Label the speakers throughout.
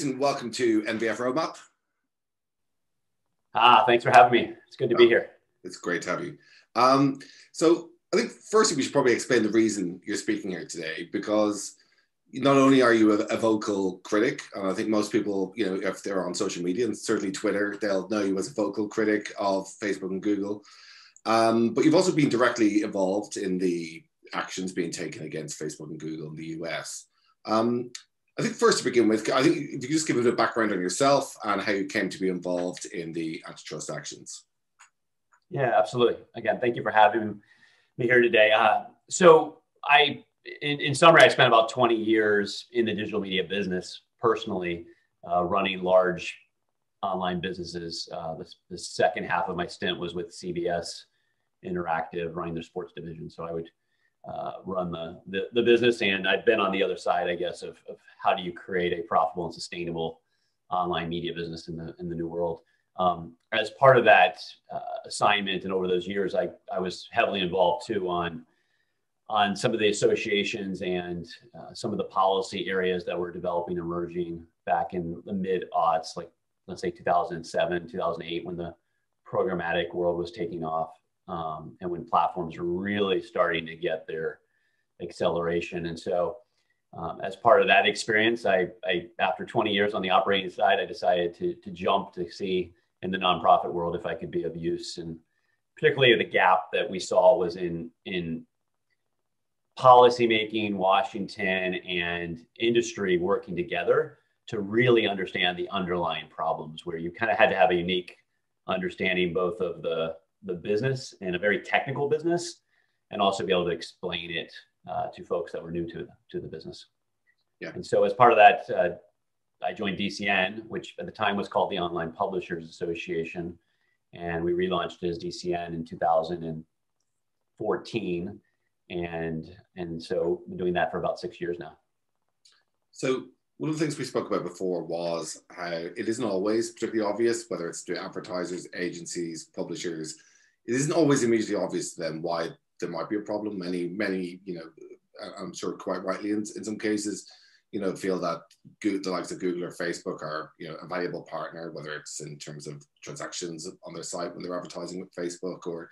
Speaker 1: Jason, welcome to NVF Roadmap.
Speaker 2: Thanks for having me. It's good to be here.
Speaker 1: It's great to have you. So I think firstly, we should probably explain the reason you're speaking here today, because not only are you a vocal critic, and I think most people, if they're on social media and certainly Twitter, they'll know you as a vocal critic of Facebook and Google. But you've also been directly involved in the actions being taken against Facebook and Google in the US. I think first to begin with, I think if you could just give a bit of background on yourself and how you came to be involved in the antitrust actions.
Speaker 2: Yeah, absolutely. Again, thank you for having me here today. In summary, I spent about 20 years in the digital media business personally, running large online businesses. The second half of my stint was with CBS Interactive, running their sports division. So I would run the business, and I've been on the other side, I guess, of how do you create a profitable and sustainable online media business in the new world. As part of that assignment, and over those years, I was heavily involved too on some of the associations and some of the policy areas that were developing, emerging back in the mid-aughts, like let's say 2007, 2008, when the programmatic world was taking off. And when platforms were really starting to get their acceleration. And so as part of that experience, I after 20 years on the operating side, I decided to jump to see in the nonprofit world if I could be of use. And particularly the gap that we saw was in policymaking, Washington and industry working together to really understand the underlying problems, where you kind of had to have a unique understanding both of the business and a very technical business, and also be able to explain it to folks that were new to the business.
Speaker 1: Yeah.
Speaker 2: And so as part of that, I joined DCN, which at the time was called the Online Publishers Association. And we relaunched as DCN in 2014. And so we've been doing that for about 6 years now.
Speaker 1: So one of the things we spoke about before was how it isn't always particularly obvious, whether it's to advertisers, agencies, publishers, it isn't always immediately obvious to them why there might be a problem. Many, I'm sure quite rightly in some cases, feel that the likes of Google or Facebook are, a valuable partner, whether it's in terms of transactions on their site when they're advertising with Facebook, or,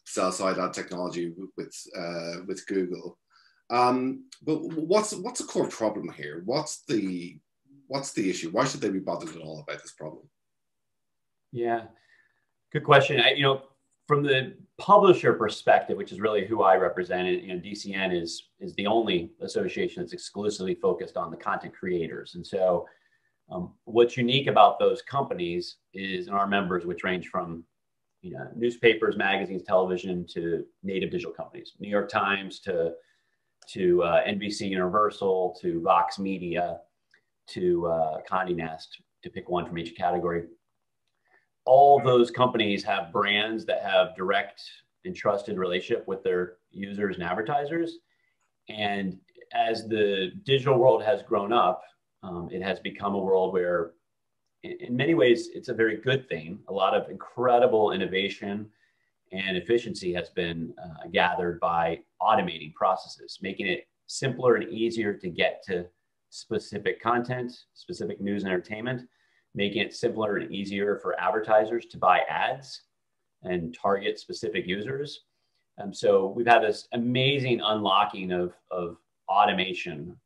Speaker 1: sell-side ad technology with Google. But what's the core problem here? What's the issue? Why should they be bothered at all about this problem?
Speaker 2: Yeah, good question. From the publisher perspective, which is really who I represent, DCN is the only association that's exclusively focused on the content creators. And so what's unique about those companies is, and our members, which range from newspapers, magazines, television, to native digital companies, New York Times to NBC Universal, to Vox Media, to Condé Nast, to pick one from each category. All those companies have brands that have direct and trusted relationship with their users and advertisers. And as the digital world has grown up, it has become a world where, in many ways, it's a very good thing. A lot of incredible innovation and efficiency has been gathered by automating processes, making it simpler and easier to get to specific content, specific news and entertainment, making it simpler and easier for advertisers to buy ads and target specific users. So we've had this amazing unlocking of automation,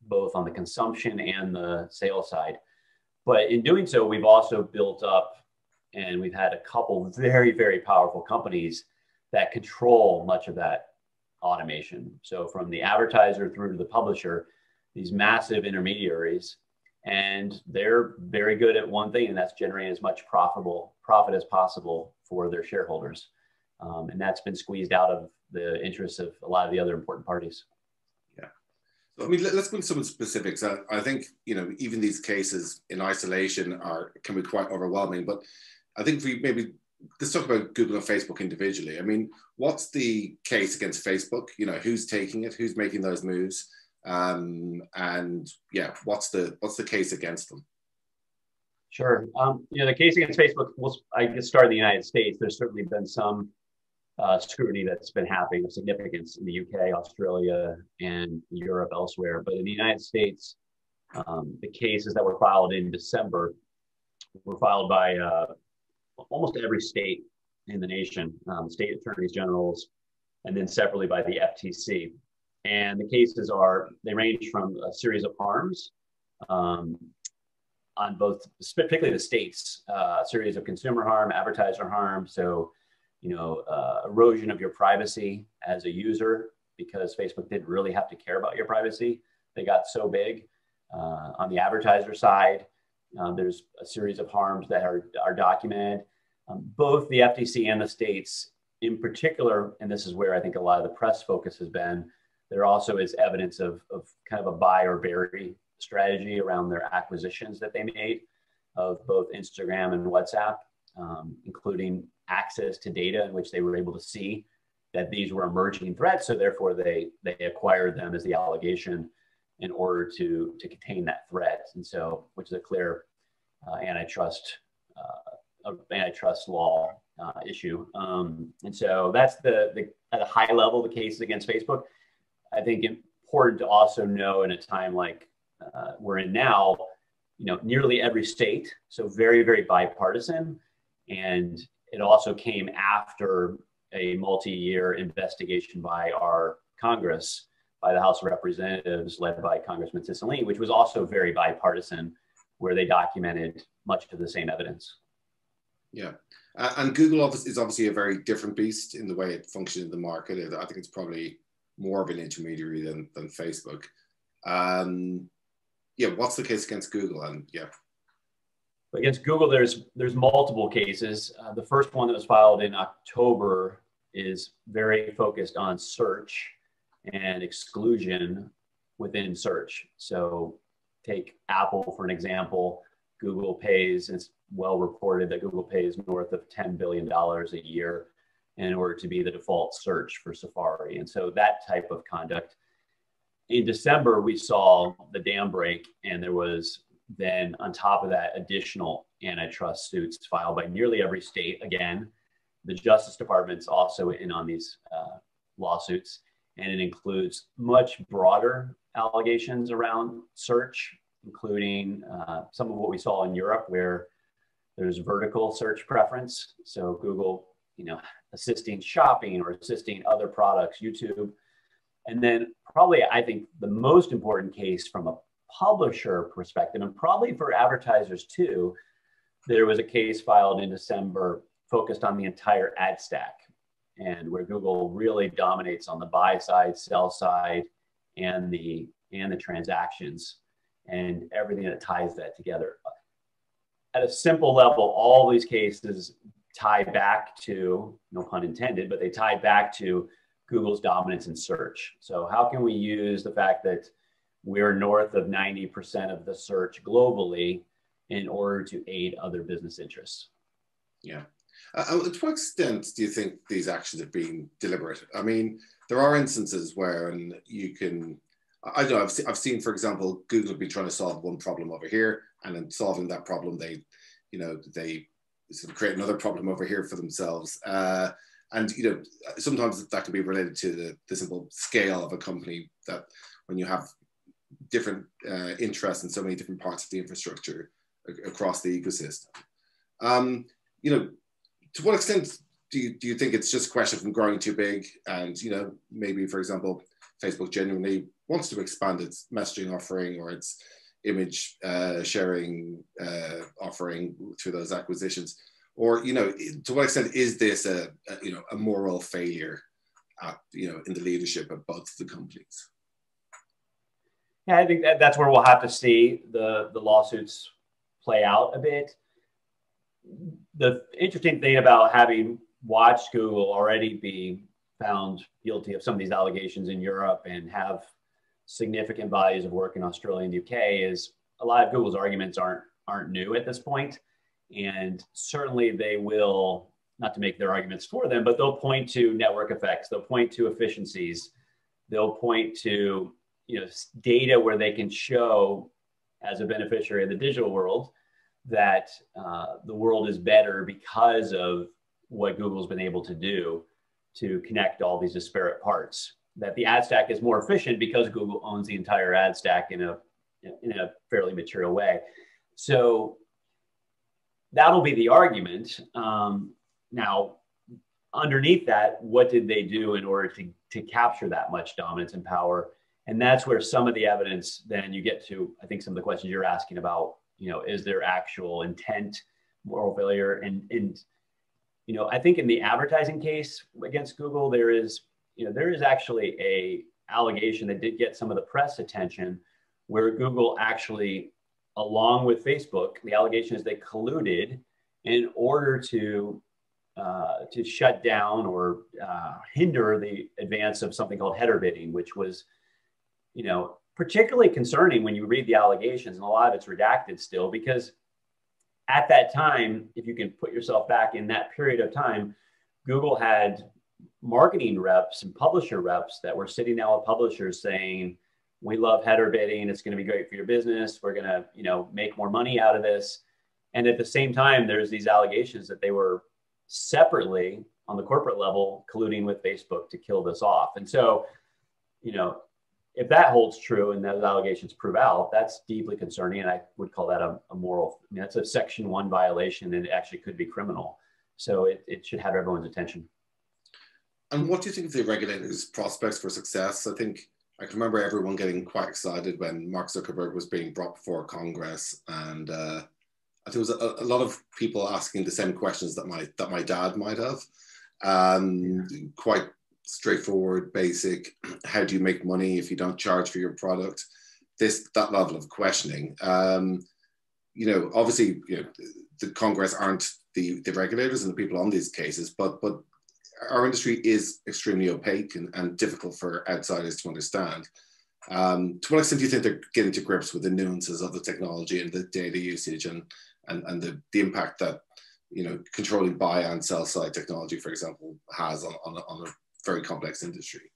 Speaker 2: both on the consumption and the sales side. But in doing so, we've also built up, and we've had a couple very, very powerful companies that control much of that automation. So from the advertiser through to the publisher, these massive intermediaries, and they're very good at one thing, and that's generating as much profit as possible for their shareholders. And that's been squeezed out of the interests of a lot of the other important parties.
Speaker 1: Yeah. So, let's bring some specifics. I think, even these cases in isolation can be quite overwhelming, but I think let's talk about Google and Facebook individually. What's the case against Facebook? Who's taking it? Who's making those moves? And yeah, what's the case against them?
Speaker 2: Sure. The case against Facebook, I guess, start in the United States. There's certainly been some scrutiny that's been happening of significance in the UK, Australia, and Europe, elsewhere. But in the United States, The cases that were filed in December were filed by almost every state in the nation, state attorneys generals, and then separately by the FTC. And the cases they range from a series of harms on both, particularly the states, a series of consumer harm, advertiser harm. So, erosion of your privacy as a user, because Facebook didn't really have to care about your privacy. They got so big. On the advertiser side, there's a series of harms that are documented. Both the FTC and the states in particular, and this is where I think a lot of the press focus has been, there also is evidence of kind of a buy or bury strategy around their acquisitions that they made of both Instagram and WhatsApp, including access to data in which they were able to see that these were emerging threats. So therefore they acquired them, as the allegation, in order to contain that threat. And so, which is a clear antitrust law issue. And so that's at a high level, the cases against Facebook. I think important to also know, in a time like we're in now, nearly every state, so very, very bipartisan. And it also came after a multi-year investigation by our Congress, by the House of Representatives, led by Congressman Cicilline, which was also very bipartisan, where they documented much of the same evidence.
Speaker 1: Yeah. And Google is obviously a very different beast in the way it functions in the market. I think it's probably more of an intermediary than Facebook. What's the case against Google? And
Speaker 2: against Google, there's multiple cases. The first one that was filed in October is very focused on search and exclusion within search. So take Apple for an example. Google pays, it's well reported that Google pays north of $10 billion a year in order to be the default search for Safari. And so that type of conduct. In December, we saw the dam break, and there was then, on top of that, additional antitrust suits filed by nearly every state. Again, the Justice Department's also in on these lawsuits, and it includes much broader allegations around search, including some of what we saw in Europe, where there's vertical search preference. So Google, assisting shopping or assisting other products, YouTube. And then probably, I think, the most important case from a publisher perspective, and probably for advertisers too, there was a case filed in December focused on the entire ad stack, and where Google really dominates on the buy side, sell side, and the transactions and everything that ties that together. At a simple level, all these cases tie back to, no pun intended, but they tie back to Google's dominance in search. So how can we use the fact that we're north of 90% of the search globally in order to aid other business interests?
Speaker 1: Yeah. To what extent do you think these actions have been deliberate? I mean, there are instances where you can, I don't know, I've seen, for example, Google be trying to solve one problem over here, and in solving that problem, they sort of create another problem over here for themselves. And sometimes that can be related to the simple scale of a company, that when you have different interests in so many different parts of the infrastructure across the ecosystem. To what extent do you think it's just a question from growing too big, and maybe, for example, Facebook genuinely wants to expand its messaging offering or its image sharing offering through those acquisitions? Or, to what extent is this a moral failure in the leadership of both of the companies?
Speaker 2: Yeah, I think that's where we'll have to see the lawsuits play out a bit. The interesting thing about having watched Google already be found guilty of some of these allegations in Europe and have significant bodies of work in Australia and UK is a lot of Google's arguments aren't new at this point. And certainly they will, not to make their arguments for them, but they'll point to network effects, they'll point to efficiencies, they'll point to data where they can show, as a beneficiary of the digital world, that the world is better because of what Google's been able to do to connect all these disparate parts. That the ad stack is more efficient because Google owns the entire ad stack in a in a fairly material way. So that'll be the argument. Now, underneath that, what did they do in order to capture that much dominance and power? And that's where some of the evidence, then you get to, I think, some of the questions you're asking about, is there actual intent, moral failure? And I think in the advertising case against Google, there is actually a allegation that did get some of the press attention where Google actually, along with Facebook, the allegation is they colluded in order to shut down or hinder the advance of something called header bidding, which was, particularly concerning when you read the allegations, and a lot of it's redacted still, because at that time, if you can put yourself back in that period of time, Google had marketing reps and publisher reps that were sitting down with publishers saying, we love header bidding. It's going to be great for your business. We're going to, make more money out of this. And at the same time, there's these allegations that they were separately on the corporate level colluding with Facebook to kill this off. And so, if that holds true and those allegations prove out, that's deeply concerning. And I would call that a moral, that's a Section 1 violation, and it actually could be criminal. So it should have everyone's attention.
Speaker 1: And what do you think of the regulators' prospects for success? I think I can remember everyone getting quite excited when Mark Zuckerberg was being brought before Congress, and I think there was a lot of people asking the same questions that my dad might have. Quite straightforward, basic. How do you make money if you don't charge for your product? That level of questioning. Obviously, the Congress aren't the regulators and the people on these cases, but our industry is extremely opaque and difficult for outsiders to understand. To what extent do you think they're getting to grips with the nuances of the technology and the data usage and the impact that controlling buy and sell side technology, for example, has on a very complex industry?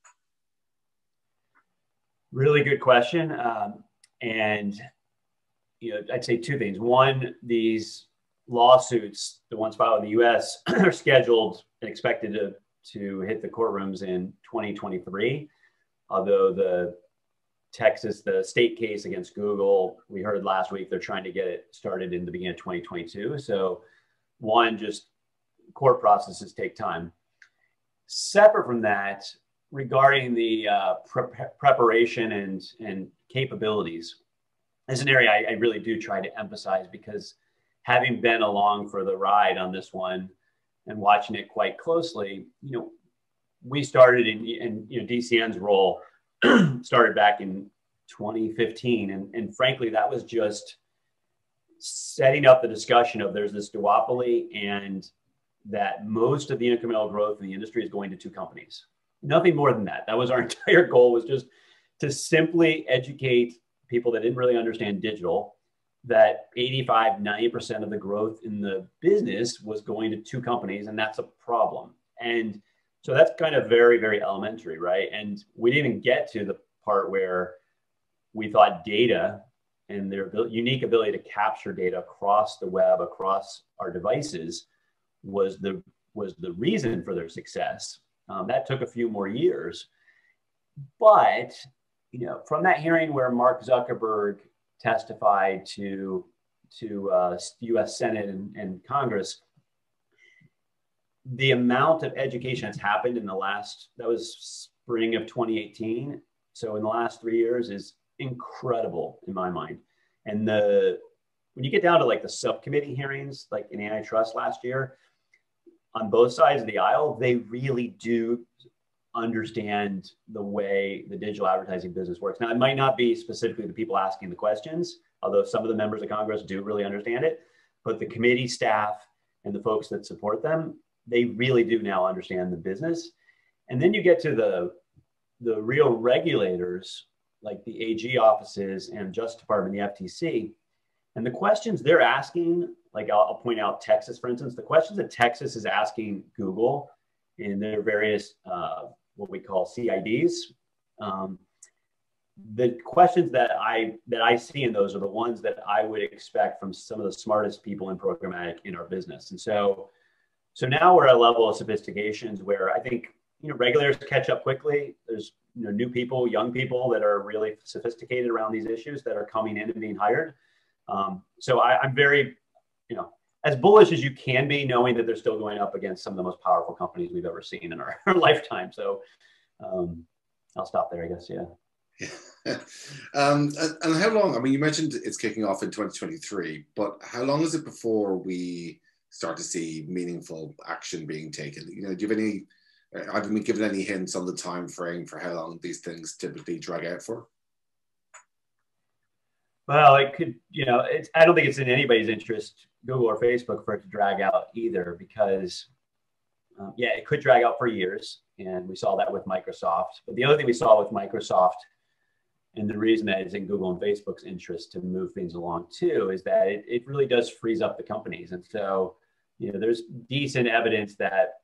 Speaker 2: Really good question. And I'd say two things. One, these lawsuits, the ones filed in the US, are scheduled and expected to hit the courtrooms in 2023. Although the state case against Google, we heard last week, they're trying to get it started in the beginning of 2022. So one, just court processes take time. Separate from that, regarding the preparation and capabilities, is an area I really do try to emphasize, because having been along for the ride on this one and watching it quite closely, we started in DCN's role started back in 2015. And frankly, that was just setting up the discussion of there's this duopoly and that most of the incremental growth in the industry is going to two companies. Nothing more than that. That was our entire goal, was just to simply educate people that didn't really understand digital, that 85, 90% of the growth in the business was going to two companies, and that's a problem. And so that's kind of very, very elementary, right? And we didn't even get to the part where we thought data and their unique ability to capture data across the web, across our devices, was the reason for their success. That took a few more years. But from that hearing where Mark Zuckerberg testified to U.S. Senate and Congress, the amount of education that's happened that was spring of 2018. So in the last 3 years is incredible in my mind. And when you get down to like the subcommittee hearings, like in Antitrust last year, on both sides of the aisle, they really do understand the way the digital advertising business works. Now, it might not be specifically the people asking the questions, although some of the members of Congress do really understand it, but the committee staff and the folks that support them, they really do now understand the business. And then you get to the real regulators, like the AG offices and Justice Department, the FTC, and the questions they're asking, like I'll point out Texas, for instance, the questions that Texas is asking Google in their various, what we call CIDs, the questions that I see in those are the ones that I would expect from some of the smartest people in programmatic in our business. And so now we're at a level of sophistications where I think regulators catch up quickly. There's new people, young people that are really sophisticated around these issues that are coming in and being hired. So I'm very, as bullish as you can be, knowing that they're still going up against some of the most powerful companies we've ever seen in our lifetime. So I'll stop there, I guess. Yeah.
Speaker 1: And how long? I mean, you mentioned it's kicking off in 2023, but how long is it before we start to see meaningful action being taken? Do you have any? Have you been given any hints on the time frame for how long these things typically drag out for?
Speaker 2: Well, it could, I don't think it's in anybody's interest, Google or Facebook, for it to drag out either, because it could drag out for years. And we saw that with Microsoft. But the other thing we saw with Microsoft, and the reason that it's in Google and Facebook's interest to move things along too, is that it really does freeze up the companies. And so, there's decent evidence that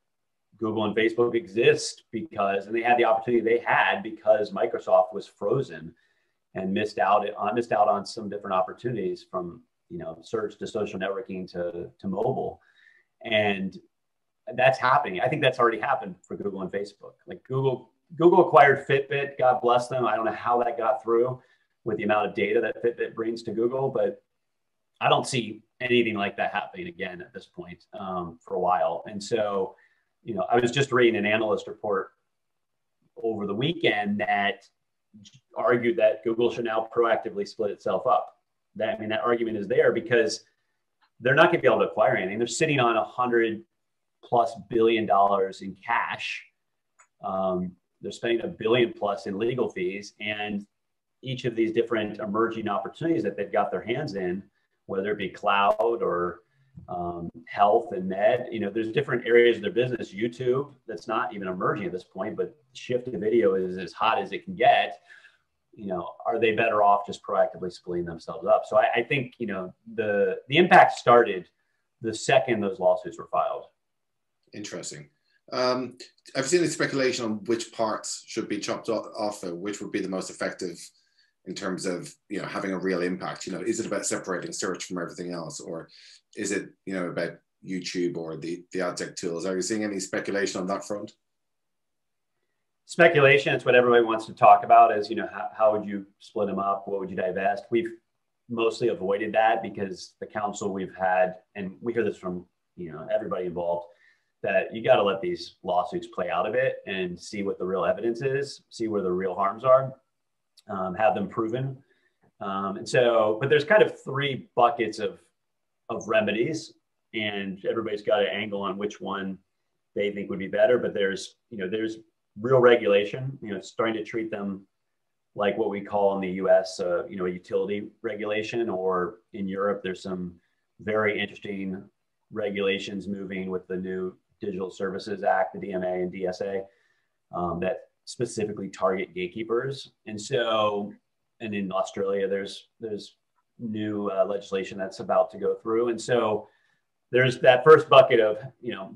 Speaker 2: Google and Facebook exist and they had the opportunity they had because Microsoft was frozen and missed out on some different opportunities, from search to social networking to mobile. And that's happening. I think that's already happened for Google and Facebook. Like Google acquired Fitbit, God bless them. I don't know how that got through with the amount of data that Fitbit brings to Google, but I don't see anything like that happening again at this point for a while. And so, I was just reading an analyst report over the weekend that argued that Google should now proactively split itself up. That argument is there because they're not going to be able to acquire anything. They're sitting on $100+ billion in cash. They're spending $1 billion+ in legal fees, and each of these different emerging opportunities that they've got their hands in, whether it be cloud or health and med, there's different areas of their business. YouTube, that's not even emerging at this point, but shift to video is as hot as it can get. Are they better off just proactively splitting themselves up? So I think, the impact started the second those lawsuits were filed.
Speaker 1: Interesting. I've seen a speculation on which parts should be chopped off, which would be the most effective in terms of, having a real impact. Is it about separating search from everything else, or is it, about YouTube or the ad tech tools? Are you seeing any speculation on that front?
Speaker 2: Speculation, it's what everybody wants to talk about is, how would you split them up? What would you divest? We've mostly avoided that because the counsel we've had, and we hear this from, everybody involved, that you got to let these lawsuits play out of it and see what the real evidence is, see where the real harms are, have them proven. And so, but there's kind of three buckets of remedies, and everybody's got an angle on which one they think would be better. But there's real regulation, starting to treat them like what we call in the US, a utility regulation, or in Europe, there's some very interesting regulations moving with the new Digital Services Act, the DMA and DSA, that specifically target gatekeepers. And so, and in Australia, there's new legislation that's about to go through. And so there's that first bucket of,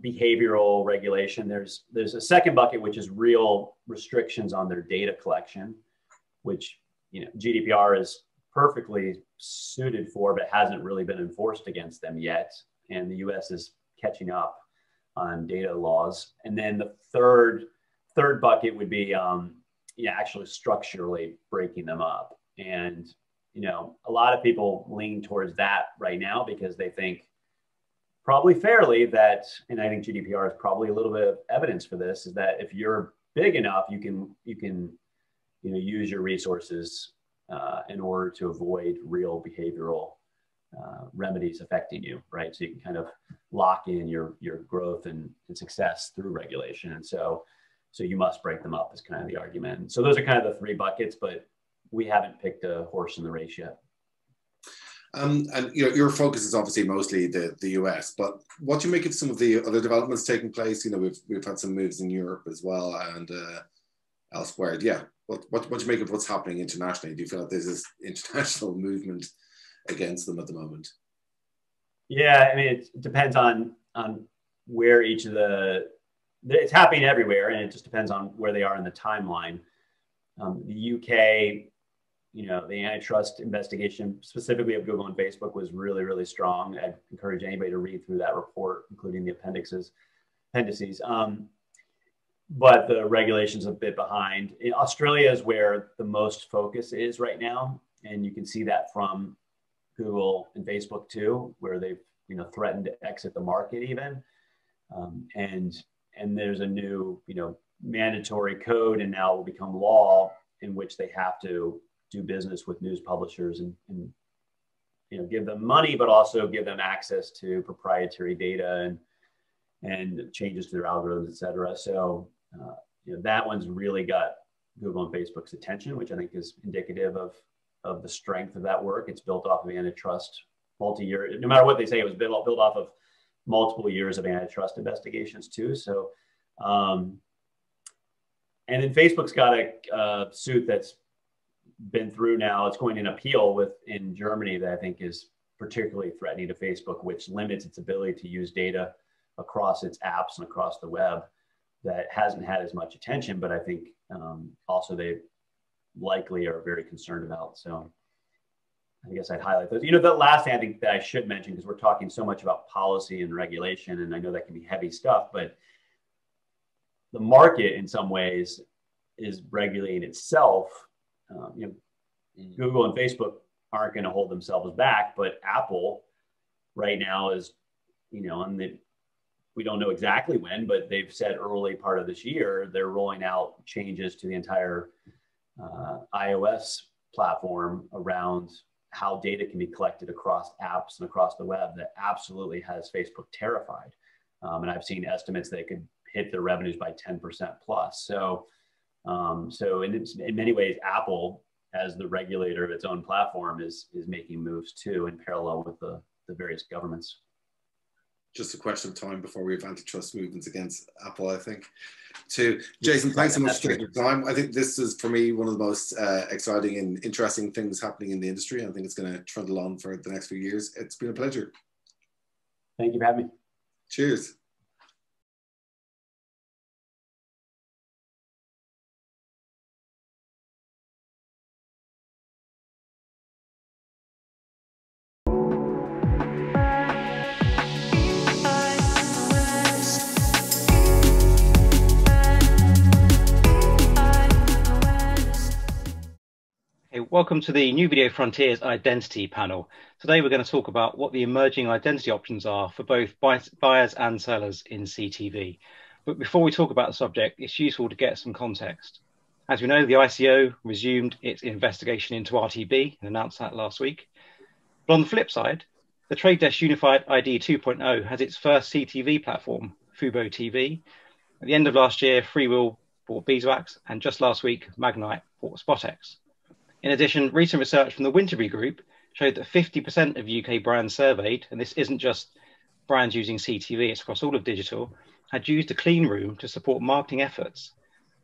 Speaker 2: behavioral regulation. There's a second bucket, which is real restrictions on their data collection, which, GDPR is perfectly suited for, but hasn't really been enforced against them yet. And the US is catching up on data laws. And then the third bucket would be, actually structurally breaking them up. And, a lot of people lean towards that right now because they think, probably fairly, that, and I think GDPR is probably a little bit of evidence for this, is that if you're big enough, you can use your resources in order to avoid real behavioral remedies affecting you, right? So you can kind of lock in your growth and success through regulation. And so you must break them up is kind of the argument. So those are kind of the three buckets, but we haven't picked a horse in the race yet.
Speaker 1: And your focus is obviously mostly the US, but what do you make of some of the other developments taking place? We've had some moves in Europe as well and elsewhere. Yeah, what do you make of what's happening internationally? Do you feel like there's this international movement against them at the moment?
Speaker 2: Yeah, it depends on where each of it's happening everywhere, and it just depends on where they are in the timeline. The UK, the antitrust investigation specifically of Google and Facebook was really, really strong. I'd encourage anybody to read through that report, including the appendices. but the regulation's a bit behind. In Australia is where the most focus is right now, and you can see that from Google and Facebook too, where they've threatened to exit the market even, and there's a new mandatory code, and now will become law in which they have to do business with news publishers and give them money, but also give them access to proprietary data and changes to their algorithms, et cetera. So that one's really got Google and Facebook's attention, which I think is indicative of the strength of that work. It's built off of antitrust multi-year, no matter what they say, it was built off of multiple years of antitrust investigations too. So, and then Facebook's got a suit that's been through now. It's going in appeal in Germany that I think is particularly threatening to Facebook, which limits its ability to use data across its apps and across the web. That hasn't had as much attention, but I think also they likely are very concerned about. So I guess I'd highlight those. The last thing I think that I should mention, because we're talking so much about policy and regulation, and I know that can be heavy stuff, but the market in some ways is regulating itself. Google and Facebook aren't going to hold themselves back, but Apple right now is, we don't know exactly when, but they've said early part of this year, they're rolling out changes to the entire iOS platform around how data can be collected across apps and across the web. That absolutely has Facebook terrified. And I've seen estimates that it could hit their revenues by 10% plus. So in many ways, Apple, as the regulator of its own platform, is making moves too in parallel with the various governments.
Speaker 1: Just a question of time before we have antitrust movements against Apple, I think. Too. Jason, thanks so much for taking the time. I think this is, for me, one of the most exciting and interesting things happening in the industry. I think it's going to trundle on for the next few years. It's been a pleasure.
Speaker 2: Thank you for having me.
Speaker 1: Cheers.
Speaker 3: Welcome to the New Video Frontiers Identity panel. Today we're going to talk about what the emerging identity options are for both buyers and sellers in CTV. But before we talk about the subject, it's useful to get some context. As we know, the ICO resumed its investigation into RTB and announced that last week. But on the flip side, the Trade Desk Unified ID 2.0 has its first CTV platform, Fubo TV. At the end of last year, Freewheel bought Beeswax, and just last week, Magnite bought SpotX. In addition, recent research from the Winterby Group showed that 50% of UK brands surveyed, and this isn't just brands using CTV, it's across all of digital, had used a clean room to support marketing efforts.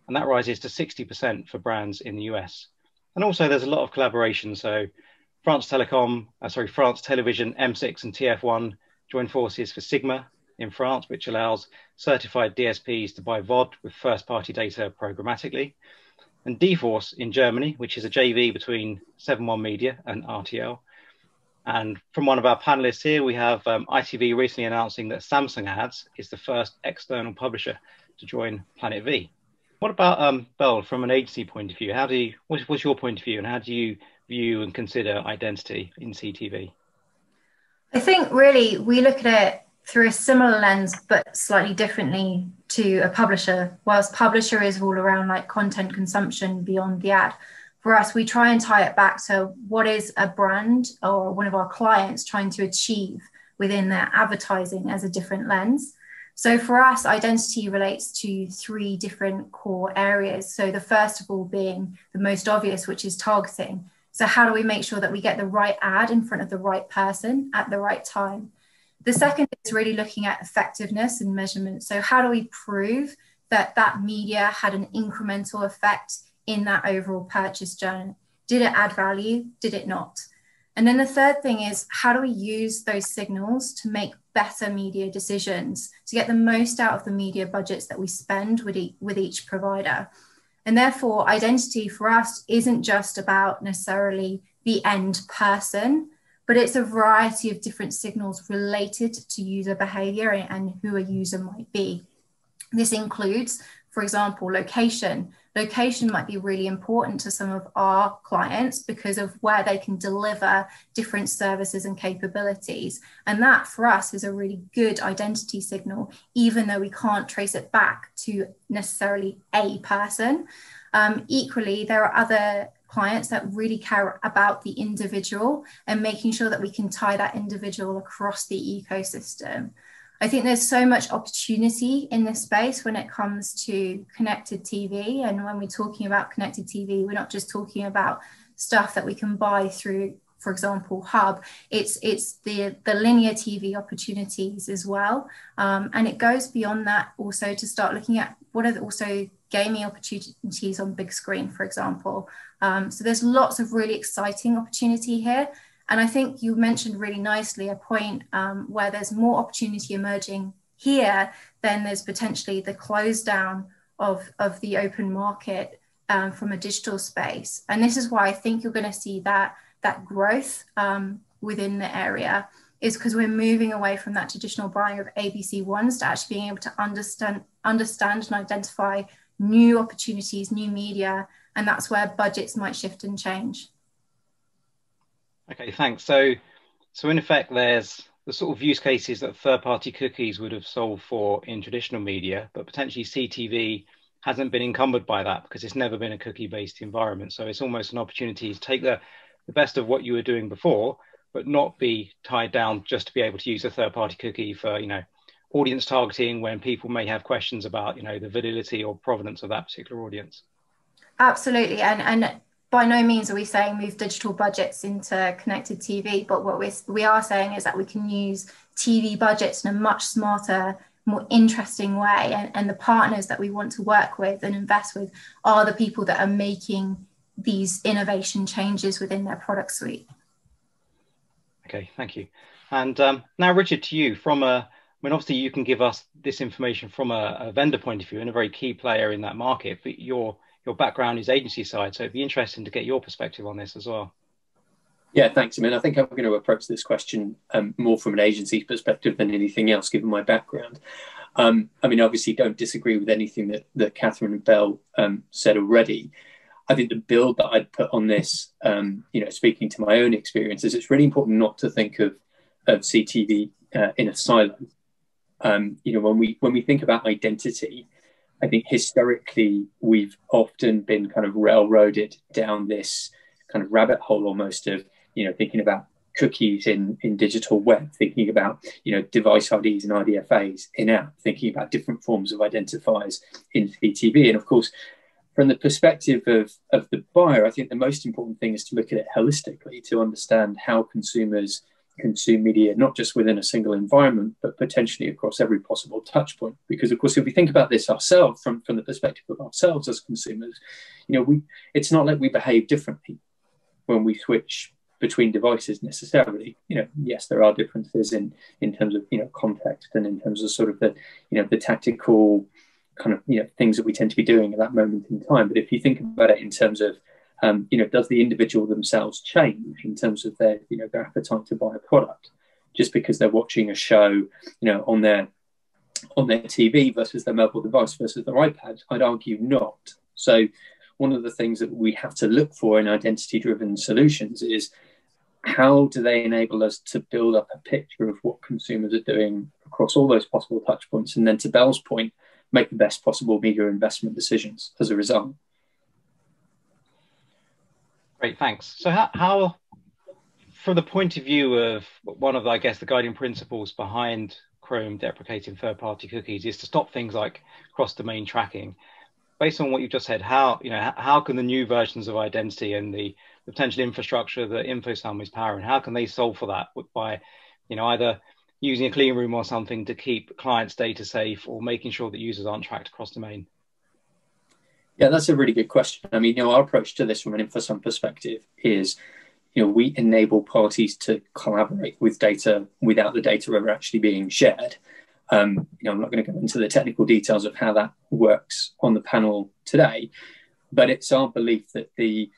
Speaker 3: And that rises to 60% for brands in the US. And also there's a lot of collaboration. So France Television, M6 and TF1 joined forces for Sigma in France, which allows certified DSPs to buy VOD with first-party data programmatically. And D-Force in Germany, which is a JV between 7one Media and RTL. And from one of our panelists here, we have ITV recently announcing that Samsung Ads is the first external publisher to join Planet V. What about, Belle, from an agency point of view? What's your point of view, and how do you view and consider identity in CTV?
Speaker 4: I think really we look at it through a similar lens, but slightly differently to a publisher. Whilst publisher is all around like content consumption beyond the ad, for us, we try and tie it back to what is a brand or one of our clients trying to achieve within their advertising as a different lens. So for us, identity relates to three different core areas. So the first of all being the most obvious, which is targeting. So how do we make sure that we get the right ad in front of the right person at the right time? The second is really looking at effectiveness and measurement. So how do we prove that that media had an incremental effect in that overall purchase journey? Did it add value? Did it not? And then the third thing is, how do we use those signals to make better media decisions, to get the most out of the media budgets that we spend with each provider? And therefore, identity for us isn't just about necessarily the end person, but it's a variety of different signals related to user behavior and who a user might be. This includes for example, location. Location might be really important to some of our clients because of where they can deliver different services and capabilities. And that for us is a really good identity signal, even though we can't trace it back to necessarily a person. Equally, there are other clients that really care about the individual and making sure that we can tie that individual across the ecosystem. I think there's so much opportunity in this space when it comes to connected TV. And when we're talking about connected TV, we're not just talking about stuff that we can buy through, for example, Hub. It's the linear TV opportunities as well. And it goes beyond that also to start looking at what are also gaming opportunities on big screen, for example. So there's lots of really exciting opportunity here. And I think you mentioned really nicely a point where there's more opportunity emerging here than there's potentially the close down of the open market from a digital space. And this is why I think you're going to see that growth within the area, is because we're moving away from that traditional buying of ABC ones to actually being able to understand and identify new opportunities, new media, and that's where budgets might shift and change.
Speaker 3: Okay, thanks. So in effect, there's the sort of use cases that third-party cookies would have solved for in traditional media, but potentially CTV hasn't been encumbered by that because it's never been a cookie-based environment. So it's almost an opportunity to take the best of what you were doing before, but not be tied down just to be able to use a third-party cookie for, audience targeting when people may have questions about, the validity or provenance of that particular audience.
Speaker 4: Absolutely, and by no means are we saying move digital budgets into connected TV, but what we are saying is that we can use TV budgets in a much smarter, more interesting way. And the partners that we want to work with and invest with are the people that are making these innovation changes within their product suite.
Speaker 3: Okay, thank you. And now, Richard, to you, obviously you can give us this information from a vendor point of view and a very key player in that market, but your background is agency side, so it'd be interesting to get your perspective on this as well.
Speaker 5: Yeah, thanks. I think I'm going to approach this question more from an agency perspective than anything else, given my background. Obviously, don't disagree with anything that Catherine and Belle said already. I think the build that I'd put on this, speaking to my own experiences, it's really important not to think of CTV in a silo. When we think about identity, I think historically we've often been kind of railroaded down this kind of rabbit hole almost of, thinking about cookies in digital web, thinking about, device IDs and IDFAs in app, thinking about different forms of identifiers in CTV. And of course, from the perspective of the buyer, I think the most important thing is to look at it holistically, to understand how consumers consume media, not just within a single environment, but potentially across every possible touch point. Because of course, if we think about this ourselves from the perspective of ourselves as consumers, it's not like we behave differently when we switch between devices necessarily. Yes, there are differences in terms of context and in terms of sort of the tactical kind of things that we tend to be doing at that moment in time. But if you think about it in terms of does the individual themselves change in terms of their appetite to buy a product just because they're watching a show on their TV versus their mobile device versus their iPad? I'd argue not. So one of the things that we have to look for in identity-driven solutions is how do they enable us to build up a picture of what consumers are doing across all those possible touch points, and then, to Belle's point, make the best possible media investment decisions as a result.
Speaker 3: Great, thanks. So how, from the point of view of one of, I guess, the guiding principles behind Chrome deprecating third-party cookies is to stop things like cross-domain tracking. Based on what you've just said, how can the new versions of identity and the potential infrastructure that InfoSum is powering, how can they solve for that by, either using a clean room or something to keep clients' data safe, or making sure that users aren't tracked across domain?
Speaker 5: Yeah, that's a really good question. Our approach to this from an InfoSum perspective is, we enable parties to collaborate with data without the data ever actually being shared. I'm not going to go into the technical details of how that works on the panel today, but it's our belief that the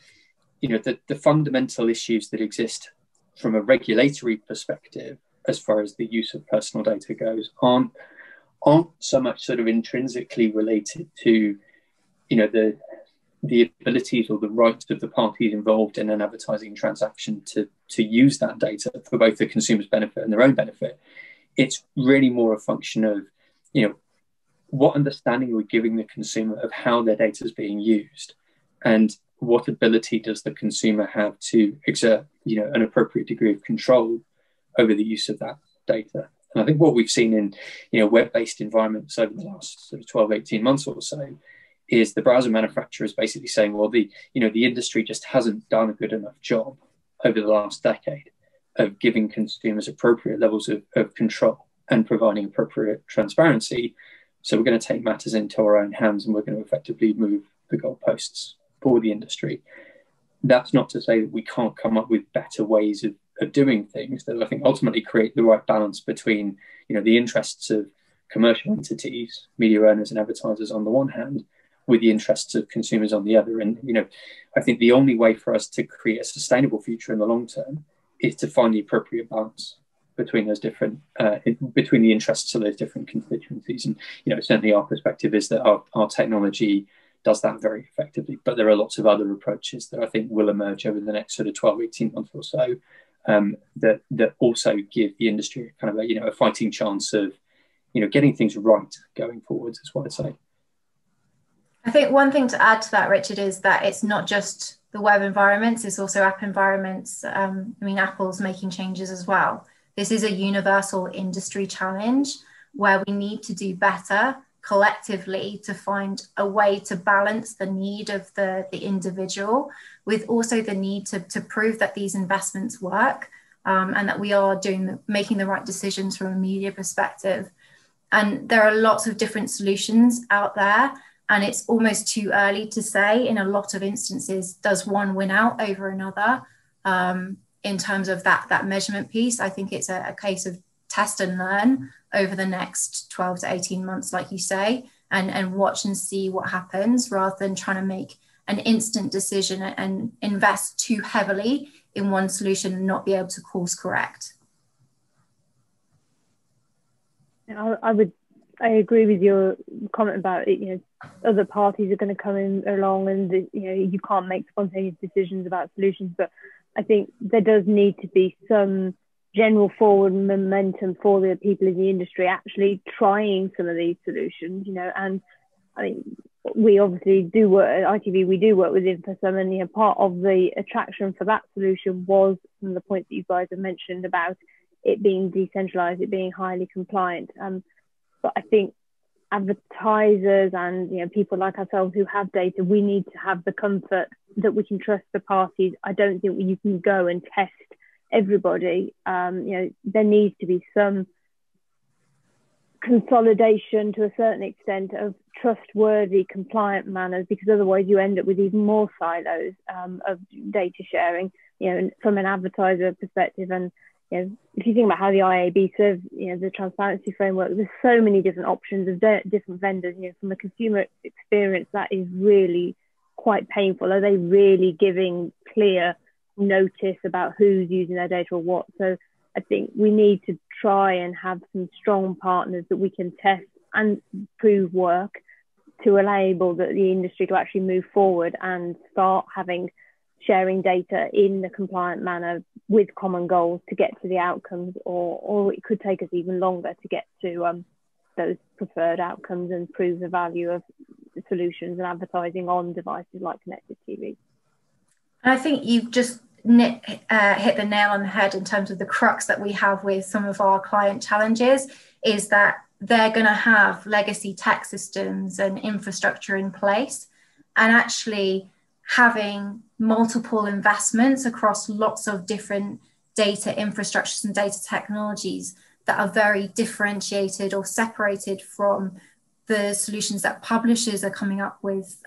Speaker 5: fundamental issues that exist from a regulatory perspective, as far as the use of personal data goes, aren't aren't so much sort of intrinsically related to, the abilities or the rights of the parties involved in an advertising transaction to use that data for both the consumer's benefit and their own benefit. It's really more a function of, what understanding we're giving the consumer of how their data is being used, and what ability does the consumer have to exert, an appropriate degree of control over the use of that data. And I think what we've seen in, web-based environments over the last sort of 12, 18 months or so is the browser manufacturers basically saying, well, the industry just hasn't done a good enough job over the last decade of giving consumers appropriate levels of control and providing appropriate transparency. So we're going to take matters into our own hands, and we're going to effectively move the goalposts for the industry. That's not to say that we can't come up with better ways of doing things that I think ultimately create the right balance between, the interests of commercial entities, media owners and advertisers on the one hand, with the interests of consumers on the other. And, I think the only way for us to create a sustainable future in the long term is to find the appropriate balance between those different, between the interests of those different constituencies. And, certainly our perspective is that our technology does that very effectively, but there are lots of other approaches that I think will emerge over the next sort of 12, 18 months or so, that also give the industry kind of a fighting chance of, getting things right going forwards, is what I'd say.
Speaker 4: I think one thing to add to that, Richard, is that it's not just the web environments, it's also app environments. Apple's making changes as well. This is a universal industry challenge where we need to do better collectively to find a way to balance the need of the individual with also the need to prove that these investments work, and that we are making the right decisions from a media perspective. And there are lots of different solutions out there, and it's almost too early to say in a lot of instances, does one win out over another? In terms of that measurement piece, I think it's a case of test and learn over the next 12 to 18 months, like you say, and watch and see what happens, rather than trying to make an instant decision and invest too heavily in one solution and not be able to course correct.
Speaker 6: I agree with your comment about it. Other parties are going to come in along, and you can't make spontaneous decisions about solutions. But I think there does need to be some general forward momentum for the people in the industry actually trying some of these solutions. And I mean, we obviously do work at ITV. We do work with InfoSum, and part of the attraction for that solution was some of the points that you guys have mentioned about it being decentralized, it being highly compliant. But I think advertisers and people like ourselves who have data, we need to have the comfort that we can trust the parties. I don't think you can go and test everybody. There needs to be some consolidation to a certain extent of trustworthy, compliant manners, because otherwise you end up with even more silos of data sharing, from an advertiser perspective. And if you think about how the IAB serves, the transparency framework, there's so many different options of different vendors. From a consumer experience, that is really quite painful. Are they really giving clear notice about who's using their data or what? So I think we need to try and have some strong partners that we can test and prove work to enable the industry to actually move forward and start sharing data in a compliant manner with common goals to get to the outcomes, or it could take us even longer to get to those preferred outcomes and prove the value of solutions and advertising on devices like connected TV.
Speaker 4: And I think you've just hit the nail on the head in terms of the crux that we have with some of our client challenges, is that they're going to have legacy tech systems and infrastructure in place, and actually having multiple investments across lots of different data infrastructures and data technologies that are very differentiated or separated from the solutions that publishers are coming up with,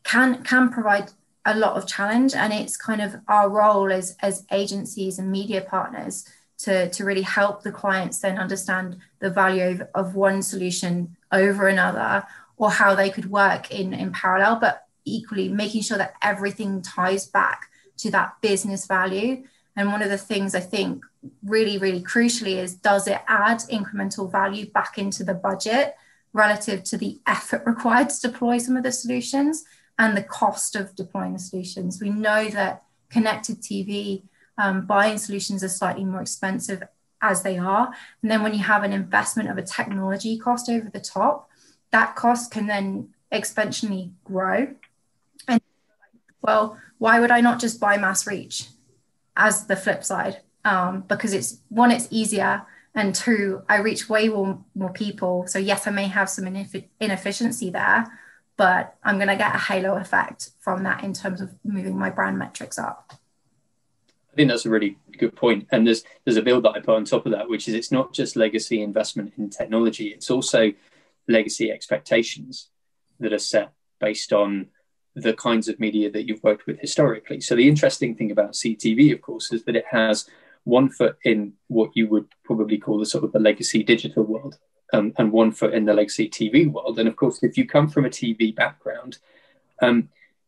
Speaker 4: can provide a lot of challenge. And it's kind of our role as agencies and media partners to really help the clients then understand the value of one solution over another, or how they could work in parallel, but equally making sure that everything ties back to that business value. And one of the things I think really, really crucially is, does it add incremental value back into the budget relative to the effort required to deploy some of the solutions and the cost of deploying the solutions? We know that connected TV buying solutions are slightly more expensive as they are. And then when you have an investment of a technology cost over the top, that cost can then exponentially grow. And well, why would I not just buy mass reach as the flip side? Because it's one, it's easier, and two, I reach way more people. So yes, I may have some inefficiency there, but I'm going to get a halo effect from that in terms of moving my brand metrics up.
Speaker 5: I think that's a really good point. And there's a build that I put on top of that, which is it's not just legacy investment in technology, it's also legacy expectations that are set based on the kinds of media that you've worked with historically. So the interesting thing about CTV, of course, is that it has one foot in what you would probably call the sort of the legacy digital world, and one foot in the legacy TV world. And of course, if you come from a TV background,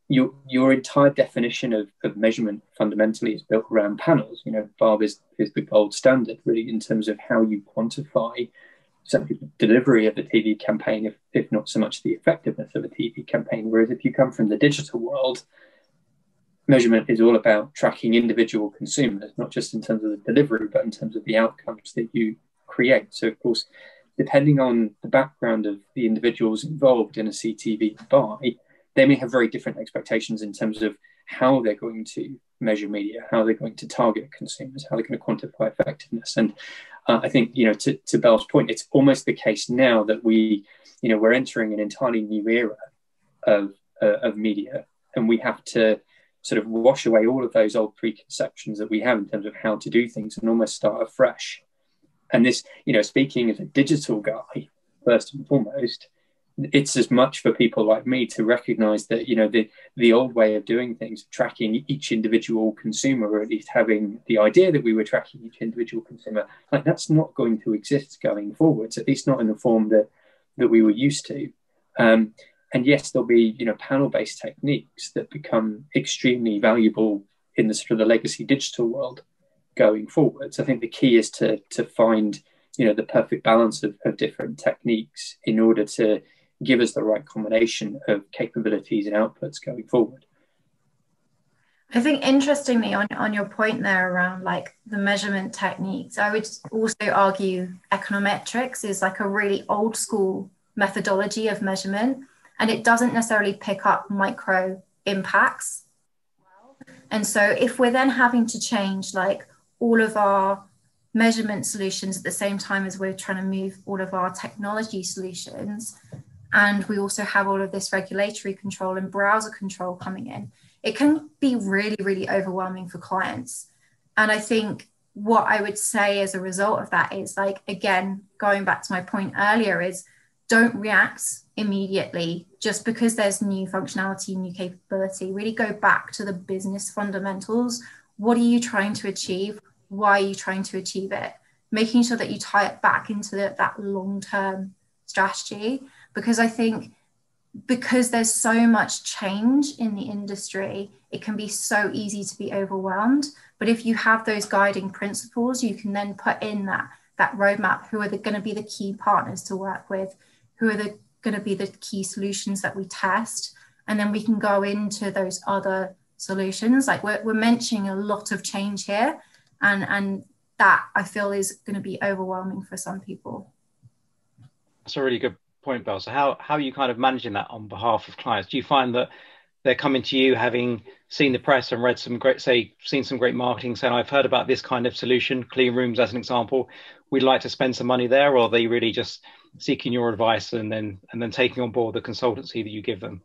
Speaker 5: your entire definition of measurement fundamentally is built around panels. You know, Barb is the gold standard, really, in terms of how you quantify certainly the delivery of a TV campaign, if not so much the effectiveness of a TV campaign. Whereas if you come from the digital world, measurement is all about tracking individual consumers, not just in terms of the delivery, but in terms of the outcomes that you create. So, of course, depending on the background of the individuals involved in a CTV buy, they may have very different expectations in terms of how they're going to measure media, how they're going to target consumers, how they're going to quantify effectiveness. And I think, you know, to Belle's point, it's almost the case now that we're entering an entirely new era of media, and we have to sort of wash away all of those old preconceptions that we have in terms of how to do things and almost start afresh. And this, you know, speaking as a digital guy, first and foremost, it's as much for people like me to recognize that, you know, the old way of doing things, tracking each individual consumer, or at least having the idea that we were tracking each individual consumer, like that's not going to exist going forwards, at least not in the form that we were used to. And yes, there'll be, you know, panel-based techniques that become extremely valuable in the sort of the legacy digital world going forwards. I think the key is to find, you know, the perfect balance of different techniques in order to give us the right combination of capabilities and outputs going forward.
Speaker 4: I think interestingly on your point there around like the measurement techniques, I would also argue econometrics is like a really old school methodology of measurement, and it doesn't necessarily pick up micro impacts. And so if we're then having to change like all of our measurement solutions at the same time as we're trying to move all of our technology solutions, and we also have all of this regulatory control and browser control coming in, it can be really, really overwhelming for clients. And I think what I would say as a result of that is, like, again, going back to my point earlier, is don't react immediately just because there's new functionality, new capability. Really go back to the business fundamentals. What are you trying to achieve? Why are you trying to achieve it? Making sure that you tie it back into that long-term strategy. Because I think because there's so much change in the industry, it can be so easy to be overwhelmed. But if you have those guiding principles, you can then put in that roadmap. Who are going to be the key partners to work with? Who are going to be the key solutions that we test? And then we can go into those other solutions. Like we're mentioning a lot of change here, and that I feel is going to be overwhelming for some people.
Speaker 3: That's a really good point, Belle. So how are you kind of managing that on behalf of clients? Do you find that they're coming to you having seen the press and read some great, seen some great marketing, saying, I've heard about this kind of solution, clean rooms as an example, we'd like to spend some money there? Or are they really just seeking your advice and then taking on board the consultancy that you give them?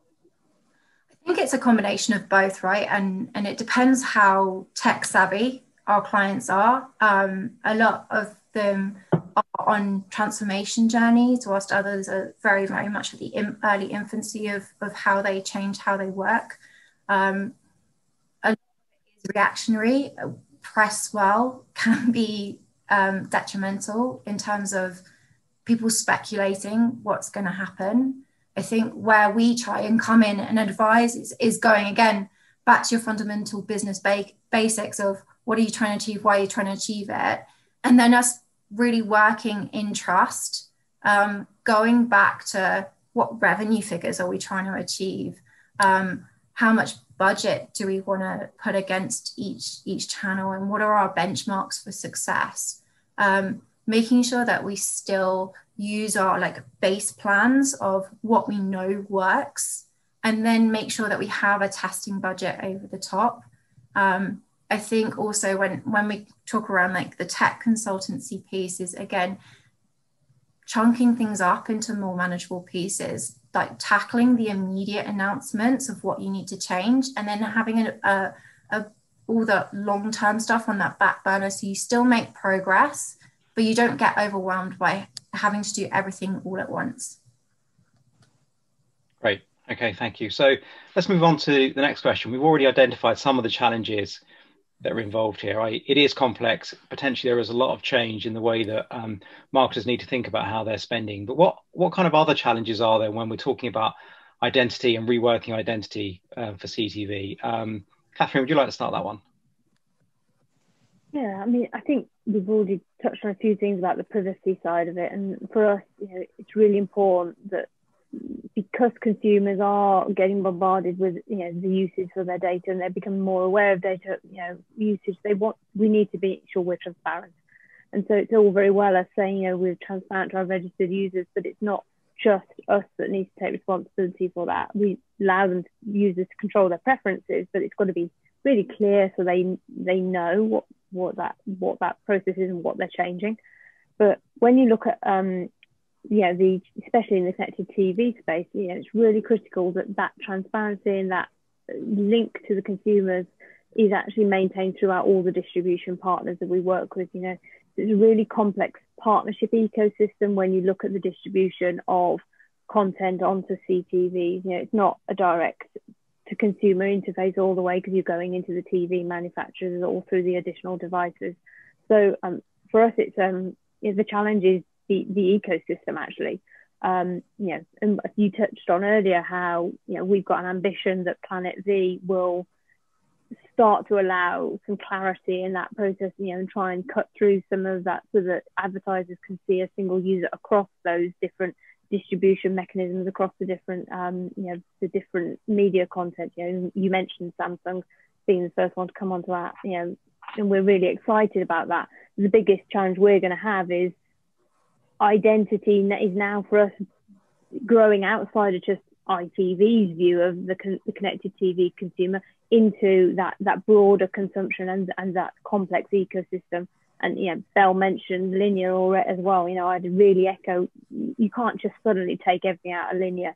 Speaker 4: I think it's a combination of both, right? And it depends how tech savvy our clients are. A lot of them are on transformation journeys, whilst others are very, very much at the early infancy of how they change, how they work. A lot of it is reactionary. Press well can be detrimental in terms of people speculating what's going to happen. I think where we try and come in and advise is going again back to your fundamental business basics of what are you trying to achieve, why are you trying to achieve it, and then us really working in trust, going back to what revenue figures are we trying to achieve, how much budget do we want to put against each channel, and what are our benchmarks for success, making sure that we still use our like base plans of what we know works, and then make sure that we have a testing budget over the top. I think also when we talk around like the tech consultancy piece is, again, chunking things up into more manageable pieces, like tackling the immediate announcements of what you need to change, and then having all the long-term stuff on that back burner, so you still make progress, but you don't get overwhelmed by having to do everything all at once.
Speaker 3: Great. Okay, thank you. So let's move on to the next question. We've already identified some of the challenges that are involved here. It is complex. Potentially there is a lot of change in the way that marketers need to think about how they're spending. But what kind of other challenges are there when we're talking about identity and reworking identity for CTV? Catherine, would you like to start that one?
Speaker 6: Yeah, I mean, I think we've already touched on a few things about the privacy side of it. And for us, it's really important that, because consumers are getting bombarded with the usage for their data, and they're becoming more aware of data usage, we need to be sure we're transparent. And so it's all very well us saying we're transparent to our registered users, but it's not just us that needs to take responsibility for that. We allow them, users, to control their preferences, but it's got to be really clear so they know what that process is and what they're changing. But when you look at especially in the connected TV space, it's really critical that transparency and that link to the consumers is actually maintained throughout all the distribution partners that we work with. It's a really complex partnership ecosystem when you look at the distribution of content onto CTV. It's not a direct to consumer interface all the way, because you're going into the TV manufacturers or through the additional devices. So for us, it's the challenge is the ecosystem actually. And you touched on earlier how we've got an ambition that Planet V will start to allow some clarity in that process, and try and cut through some of that so that advertisers can see a single user across those different distribution mechanisms, across the different the different media content. You mentioned Samsung being the first one to come onto that, and we're really excited about that. The biggest challenge we're going to have is identity is now for us growing outside of just ITV's view of the connected TV consumer into that broader consumption and that complex ecosystem. And Belle mentioned linear already as well. I'd really echo, you can't just suddenly take everything out of linear.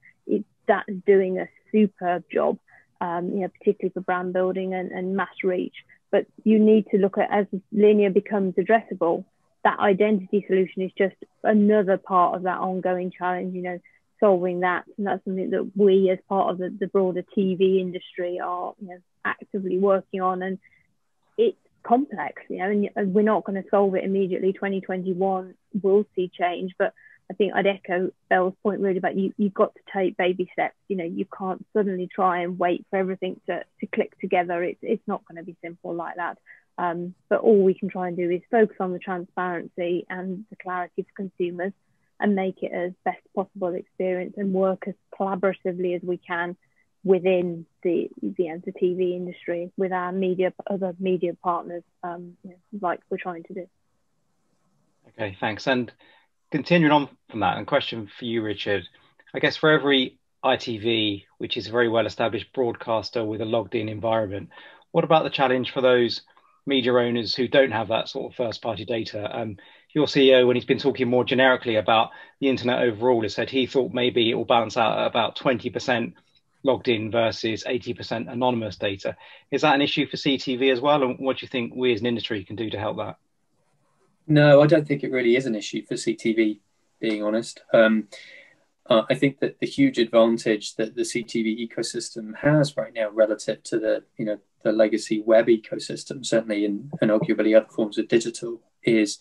Speaker 6: That's doing a superb job, particularly for brand building and mass reach. But you need to look at, as linear becomes addressable, that identity solution is just another part of that ongoing challenge, solving that. And that's something that we, as part of the broader TV industry, are actively working on. And it's complex, and we're not going to solve it immediately. 2021 will see change, but I think I'd echo Belle's point really about you've got to take baby steps. You can't suddenly try and wait for everything to click together. It's not going to be simple like that. But all we can try and do is focus on the transparency and the clarity for consumers, and make it as best possible experience, and work as collaboratively as we can within the TV industry with our other media partners, like we're trying to do.
Speaker 3: Okay, thanks. And continuing on from that, and question for you, Richard, I guess for every ITV, which is a very well-established broadcaster with a logged-in environment, what about the challenge for those media owners who don't have that sort of first-party data? Your CEO, when he's been talking more generically about the internet overall, has said he thought maybe it will balance out at about 20% logged in versus 80% anonymous data. Is that an issue for CTV as well? And what do you think we as an industry can do to help that?
Speaker 5: No, I don't think it really is an issue for CTV, being honest. I think that the huge advantage that the CTV ecosystem has right now relative to the legacy web ecosystem, certainly and arguably other forms of digital, is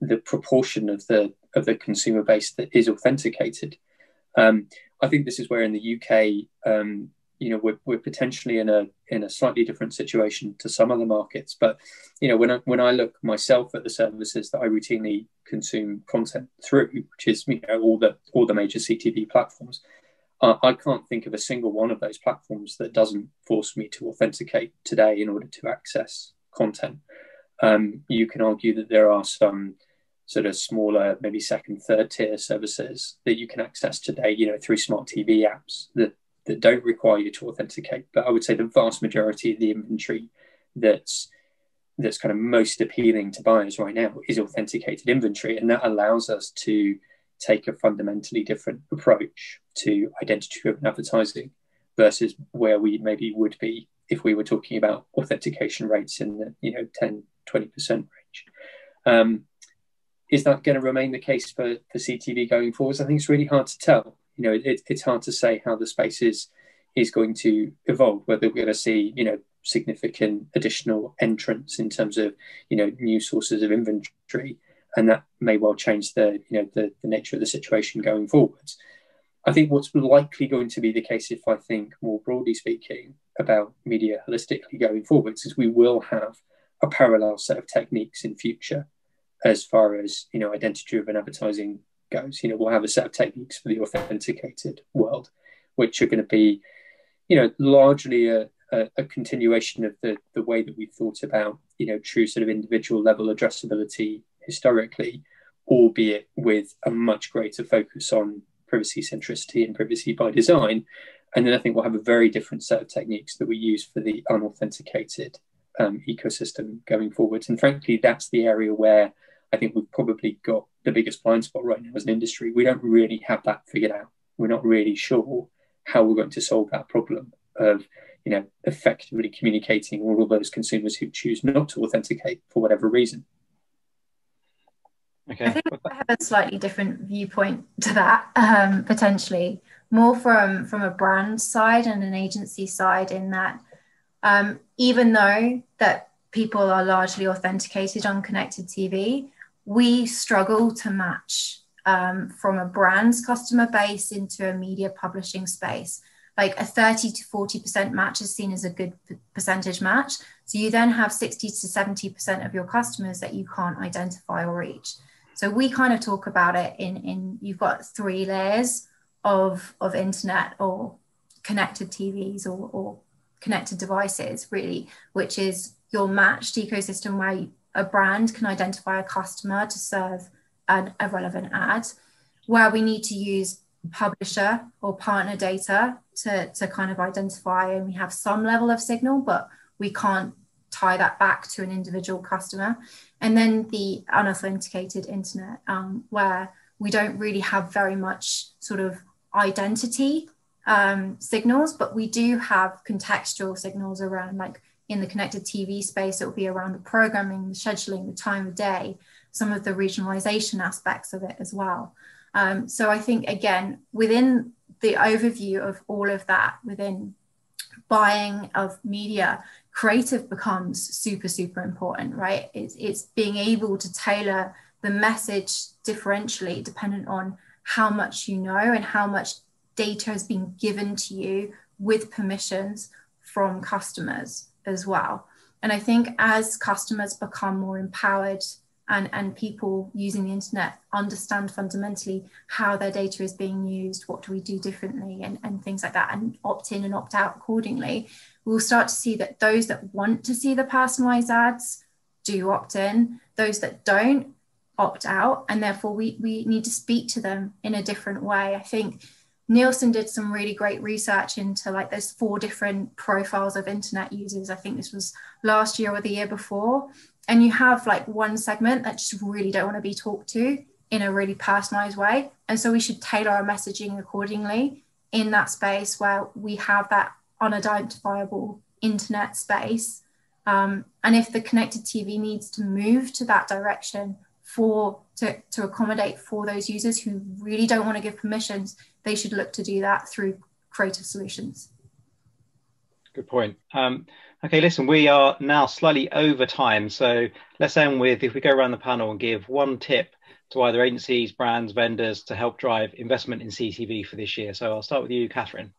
Speaker 5: the proportion of the consumer base that is authenticated. I think this is where in the UK we're potentially in a slightly different situation to some other markets. But when I look myself at the services that I routinely consume content through, which is all the major CTV platforms, I can't think of a single one of those platforms that doesn't force me to authenticate today in order to access content. You can argue that there are some sort of smaller, maybe second, third tier services that you can access today, through smart TV apps that don't require you to authenticate. But I would say the vast majority of the inventory that's kind of most appealing to buyers right now is authenticated inventory, and that allows us to take a fundamentally different approach to identity-driven advertising versus where we maybe would be if we were talking about authentication rates in the 10-20% range. Is that going to remain the case for CTV going forwards? I think it's really hard to tell. It's hard to say how the space is going to evolve, whether we're going to see significant additional entrants in terms of new sources of inventory, and that may well change the nature of the situation going forwards. I think what's likely going to be the case, if I think more broadly speaking about media holistically going forwards, is we will have a parallel set of techniques in future as far as identity-driven advertising goes. We'll have a set of techniques for the authenticated world, which are going to be largely a continuation of the way that we've thought about true sort of individual level addressability historically, albeit with a much greater focus on privacy centricity and privacy by design. And then I think we'll have a very different set of techniques that we use for the unauthenticated ecosystem going forward. And frankly, that's the area where I think we've probably got the biggest blind spot right now as an industry. We don't really have that figured out. We're not really sure how we're going to solve that problem of effectively communicating all of those consumers who choose not to authenticate for whatever reason.
Speaker 4: Okay. I think I have a slightly different viewpoint to that, potentially more from a brand side and an agency side, in that even though that people are largely authenticated on connected TV, we struggle to match from a brand's customer base into a media publishing space. Like a 30 to 40% match is seen as a good percentage match. So you then have 60 to 70% of your customers that you can't identify or reach. So we kind of talk about it in you've got 3 layers of internet or connected TVs or connected devices, really, which is your matched ecosystem where a brand can identify a customer to serve a relevant ad, where we need to use publisher or partner data to kind of identify, and we have some level of signal, but we can't tie that back to an individual customer. And then the unauthenticated internet, where we don't really have very much sort of identity signals, but we do have contextual signals around, like in the connected TV space, it will be around the programming, the scheduling, the time of day, some of the regionalization aspects of it as well. So I think, again, within the overview of all of that, within buying of media, creative becomes super, super important, right? It's being able to tailor the message differentially dependent on how much you know and how much data has been given to you with permissions from customers as well. And I think as customers become more empowered and people using the internet understand fundamentally how their data is being used, what do we do differently, and things like that, and opt in and opt out accordingly, we'll start to see that those that want to see the personalized ads do opt in, those that don't opt out, and therefore we need to speak to them in a different way. I think Nielsen did some really great research into, like, there's 4 different profiles of internet users. I think this was last year or the year before. And you have like one segment that just really don't want to be talked to in a really personalized way. And so we should tailor our messaging accordingly in that space where we have that unidentifiable internet space. And if the connected TV needs to move to that direction to accommodate for those users who really don't want to give permissions, they should look to do that through creative solutions.
Speaker 3: Good point. Okay, listen, we are now slightly over time. So let's end with, if we go around the panel and give one tip to either agencies, brands, vendors to help drive investment in CTV for this year. So I'll start with you, Catherine.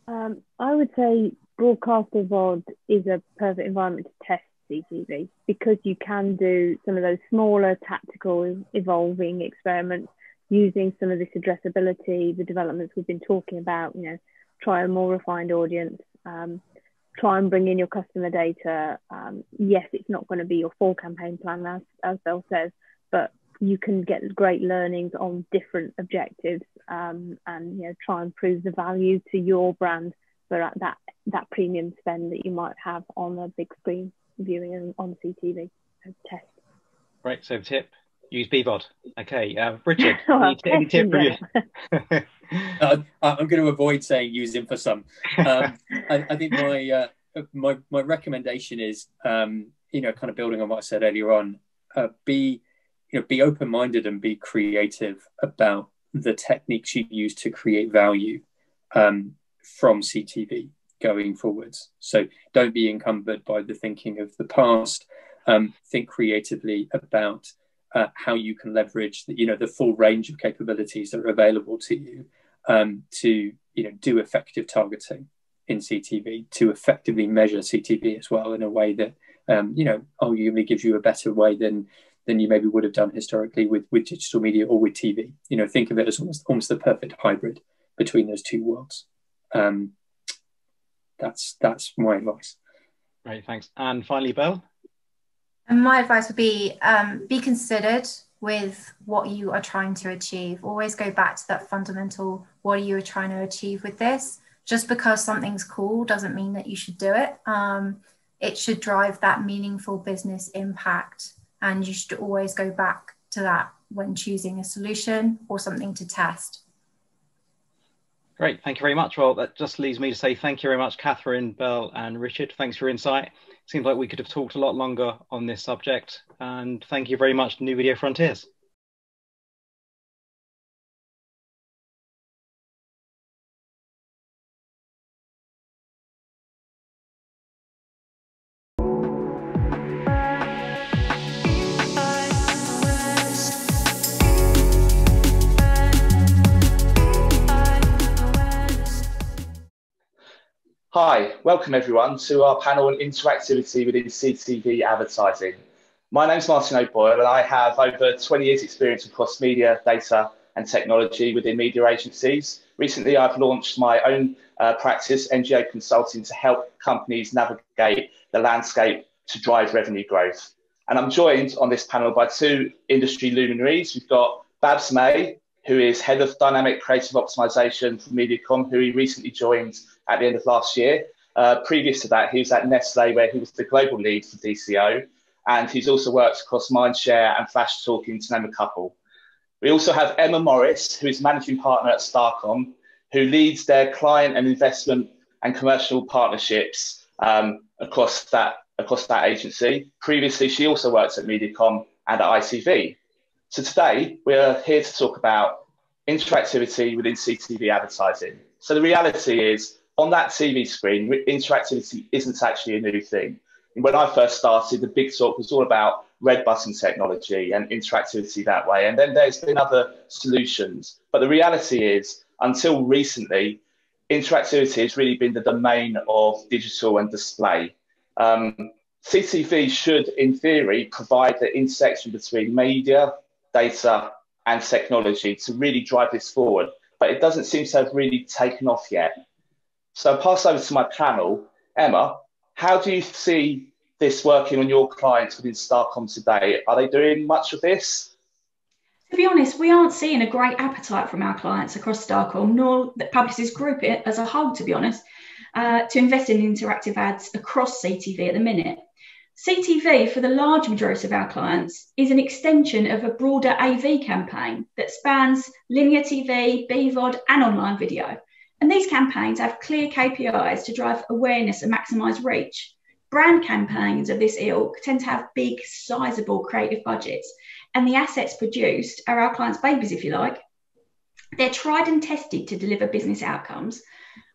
Speaker 6: I would say broadcast VOD is a perfect environment to test CTV, because you can do some of those smaller tactical evolving experiments using some of this addressability, the developments we've been talking about, try a more refined audience, try and bring in your customer data. Yes, it's not going to be your full campaign plan, as Bill says, but you can get great learnings on different objectives, and try and prove the value to your brand for that premium spend that you might have on a big screen viewing on CTV. So test.
Speaker 3: Right, so tip, use BVOD. Okay, Richard,
Speaker 6: any tip from you?
Speaker 5: I'm going to avoid saying use in for some. I think my recommendation is, kind of building on what I said earlier on, be open-minded and be creative about the techniques you use to create value from CTV going forwards. So don't be encumbered by the thinking of the past. Think creatively about how you can leverage the full range of capabilities that are available to you to do effective targeting in CTV, to effectively measure CTV as well in a way that arguably gives you a better way than you maybe would have done historically with digital media or with TV. Think of it as almost the perfect hybrid between those two worlds. That's my advice.
Speaker 3: Right, thanks. And finally, Belle?
Speaker 4: And my advice would be considered with what you are trying to achieve. Always go back to that fundamental, what are you trying to achieve with this? Just because something's cool doesn't mean that you should do it. It should drive that meaningful business impact. And you should always go back to that when choosing a solution or something to test.
Speaker 3: Great, thank you very much. Well, that just leaves me to say thank you very much, Catherine, Belle and Richard. Thanks for your insight. Seems like we could have talked a lot longer on this subject. And thank you very much to New Video Frontiers.
Speaker 7: Hi, welcome everyone to our panel on interactivity within CTV advertising. My name's Martin O'Boyle and I have over 20 years experience across media, data and technology within media agencies. Recently, I've launched my own practice, NGO Consulting, to help companies navigate the landscape to drive revenue growth. And I'm joined on this panel by two industry luminaries. We've got Babs May, who is Head of Dynamic Creative Optimization for Mediacom, who he recently joined at the end of last year. Previous to that, he was at Nestle, where he was the global lead for DCO. And he's also worked across Mindshare and Flash Talking, to name a couple. We also have Emma Morris, who is Managing Partner at Starcom, who leads their client and investment and commercial partnerships across that agency. Previously, she also worked at Mediacom and at ITV. So today, we're here to talk about interactivity within CTV advertising. So the reality is, on that TV screen, interactivity isn't actually a new thing. When I first started, the big talk was all about red button technology and interactivity that way. And then there's been other solutions. But the reality is, until recently, interactivity has really been the domain of digital and display. CTV should, in theory, provide the intersection between media, data, and technology to really drive this forward. But it doesn't seem to have really taken off yet. So I'll pass over to my panel. Emma, how do you see this working on your clients within Starcom today? Are they doing much of this?
Speaker 8: To be honest, we aren't seeing a great appetite from our clients across Starcom, nor the Publicis Group as a whole, to be honest, to invest in interactive ads across CTV at the minute. CTV, for the large majority of our clients, is an extension of a broader AV campaign that spans linear TV, BVOD, and online video. And these campaigns have clear KPIs to drive awareness and maximise reach. Brand campaigns of this ilk tend to have big, sizable creative budgets, and the assets produced are our clients' babies, if you like. They're tried and tested to deliver business outcomes.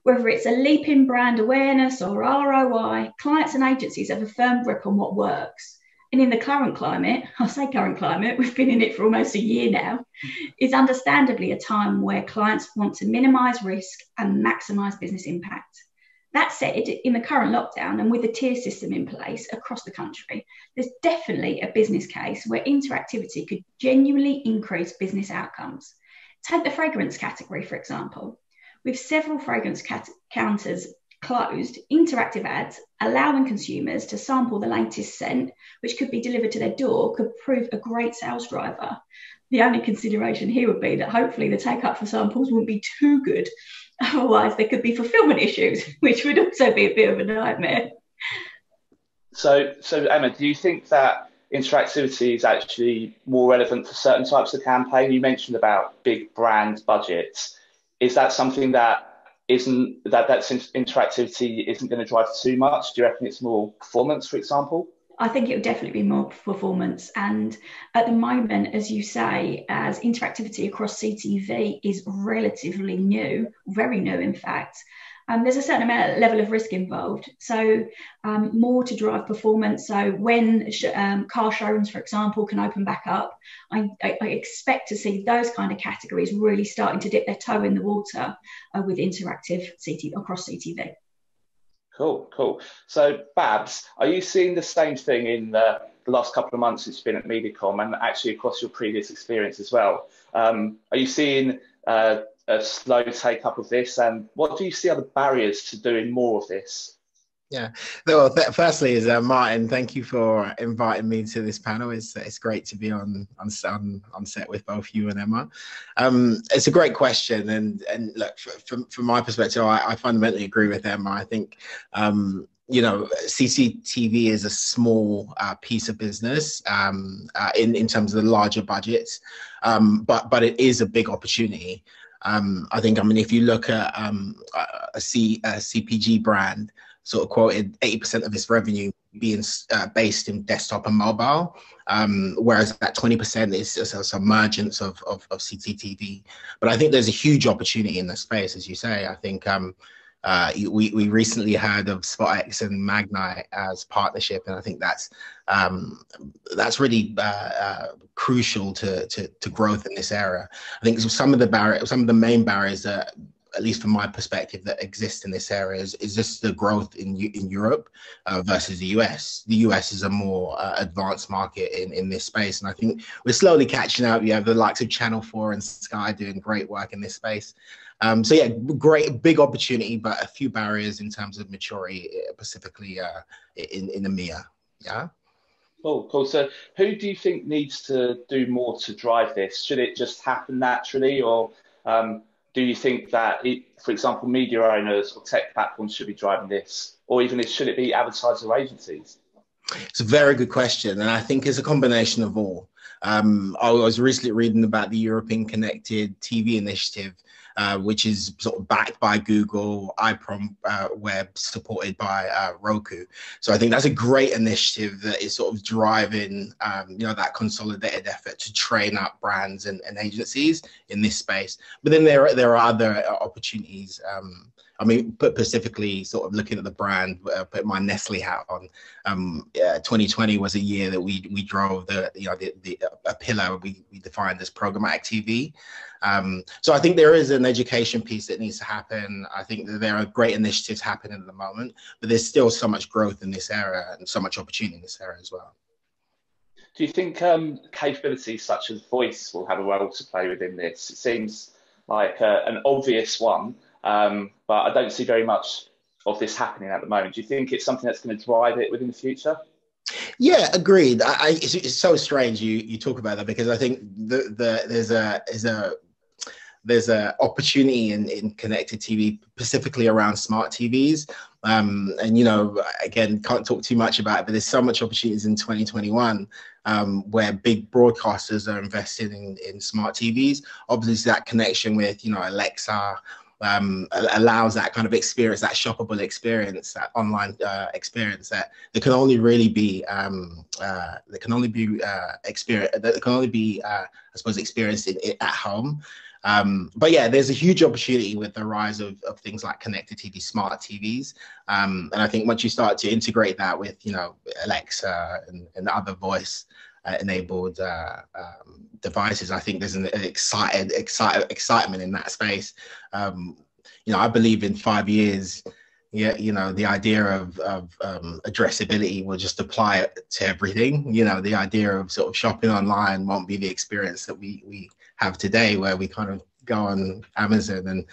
Speaker 8: Whether it's a leap in brand awareness or ROI, clients and agencies have a firm grip on what works. and in the current climate, I say current climate, we've been in it for almost a year now, is understandably a time where clients want to minimise risk and maximise business impact. That said, in the current lockdown and with the tier system in place across the country, there's definitely a business case where interactivity could genuinely increase business outcomes. Take the fragrance category, for example. With several fragrance counters closed, interactive ads allowing consumers to sample the latest scent, which could be delivered to their door, could prove a great sales driver. The only consideration here would be that hopefully the take-up for samples wouldn't be too good. Otherwise, there could be fulfillment issues, which would also be a bit of a nightmare.
Speaker 7: So Emma, do you think that interactivity is actually more relevant for certain types of campaign? You mentioned about big brand budgets. Is that something that interactivity isn't going to drive too much? Do you reckon it's more performance, for example?
Speaker 8: I think it would definitely be more performance. And at the moment, as you say, as interactivity across CTV is relatively new, very new, in fact, there's a certain level of risk involved. So more to drive performance. So when car showrooms, for example, can open back up, I expect to see those kind of categories really starting to dip their toe in the water with interactive across CTV.
Speaker 7: Cool. So, Babs, are you seeing the same thing in the last couple of months since you've been at Mediacom and actually across your previous experience as well? Are you seeing a slow take-up of this? And what do you see are the barriers to doing more of this?
Speaker 9: Yeah. Well, firstly, is Martin, thank you for inviting me to this panel. It's great to be on set with both you and Emma. It's a great question, and look, from my perspective, I fundamentally agree with Emma. I think CCTV is a small piece of business in terms of the larger budgets, but it is a big opportunity. I think, if you look at a CPG brand, sort of quoted 80% of its revenue being based in desktop and mobile, whereas that 20% is a emergence of CCTV. But I think there's a huge opportunity in the space, as you say. I think we recently heard of SpotX and Magnite as partnership, and I think that's really crucial to growth in this area. I think some of the main barriers that, at least from my perspective, that exist in this area is just the growth in Europe versus the US. The US is a more advanced market in this space, and I think we're slowly catching up. You have the likes of Channel 4 and Sky doing great work in this space. So yeah, great, big opportunity, but a few barriers in terms of maturity, specifically in EMEA. Yeah.
Speaker 7: Cool. So who do you think needs to do more to drive this? Should it just happen naturally, or do you think that, for example, media owners or tech platforms should be driving this, or even should it be advertiser agencies?
Speaker 9: It's a very good question, and I think it's a combination of all. I was recently reading about the European Connected TV Initiative, which is sort of backed by Google, iProm Web, supported by Roku. So I think that's a great initiative that is sort of driving, that consolidated effort to train up brands and agencies in this space. But then there are other opportunities. But specifically sort of looking at the brand, put my Nestle hat on. 2020 was a year that we drove a pillar we defined as programmatic TV. So I think there is an education piece that needs to happen. I think that there are great initiatives happening at the moment, but there's still so much growth in this area and so much opportunity in this area as well.
Speaker 7: Do you think capabilities such as voice will have a role to play within this? It seems like an obvious one. But I don't see very much of this happening at the moment. Do you think it's something that's going to drive it within the future?
Speaker 9: Yeah, agreed. It's so strange you talk about that, because I think there's a opportunity in connected TV, specifically around smart TVs. And again, can't talk too much about it, but there's so much opportunities in 2021 where big broadcasters are investing in smart TVs. Obviously, that connection with Alexa allows that kind of experience, that shoppable experience, that online experience that can only really be experienced I suppose experienced at home. But yeah, there's a huge opportunity with the rise of things like connected TV, smart TVs. And I think once you start to integrate that with, you know, Alexa and other voice enabled devices, I think there's an excitement in that space. You know, I believe in 5 years, yeah, you know, the idea of addressability will just apply it to everything. You know, the idea of sort of shopping online won't be the experience that we have today, where we kind of go on Amazon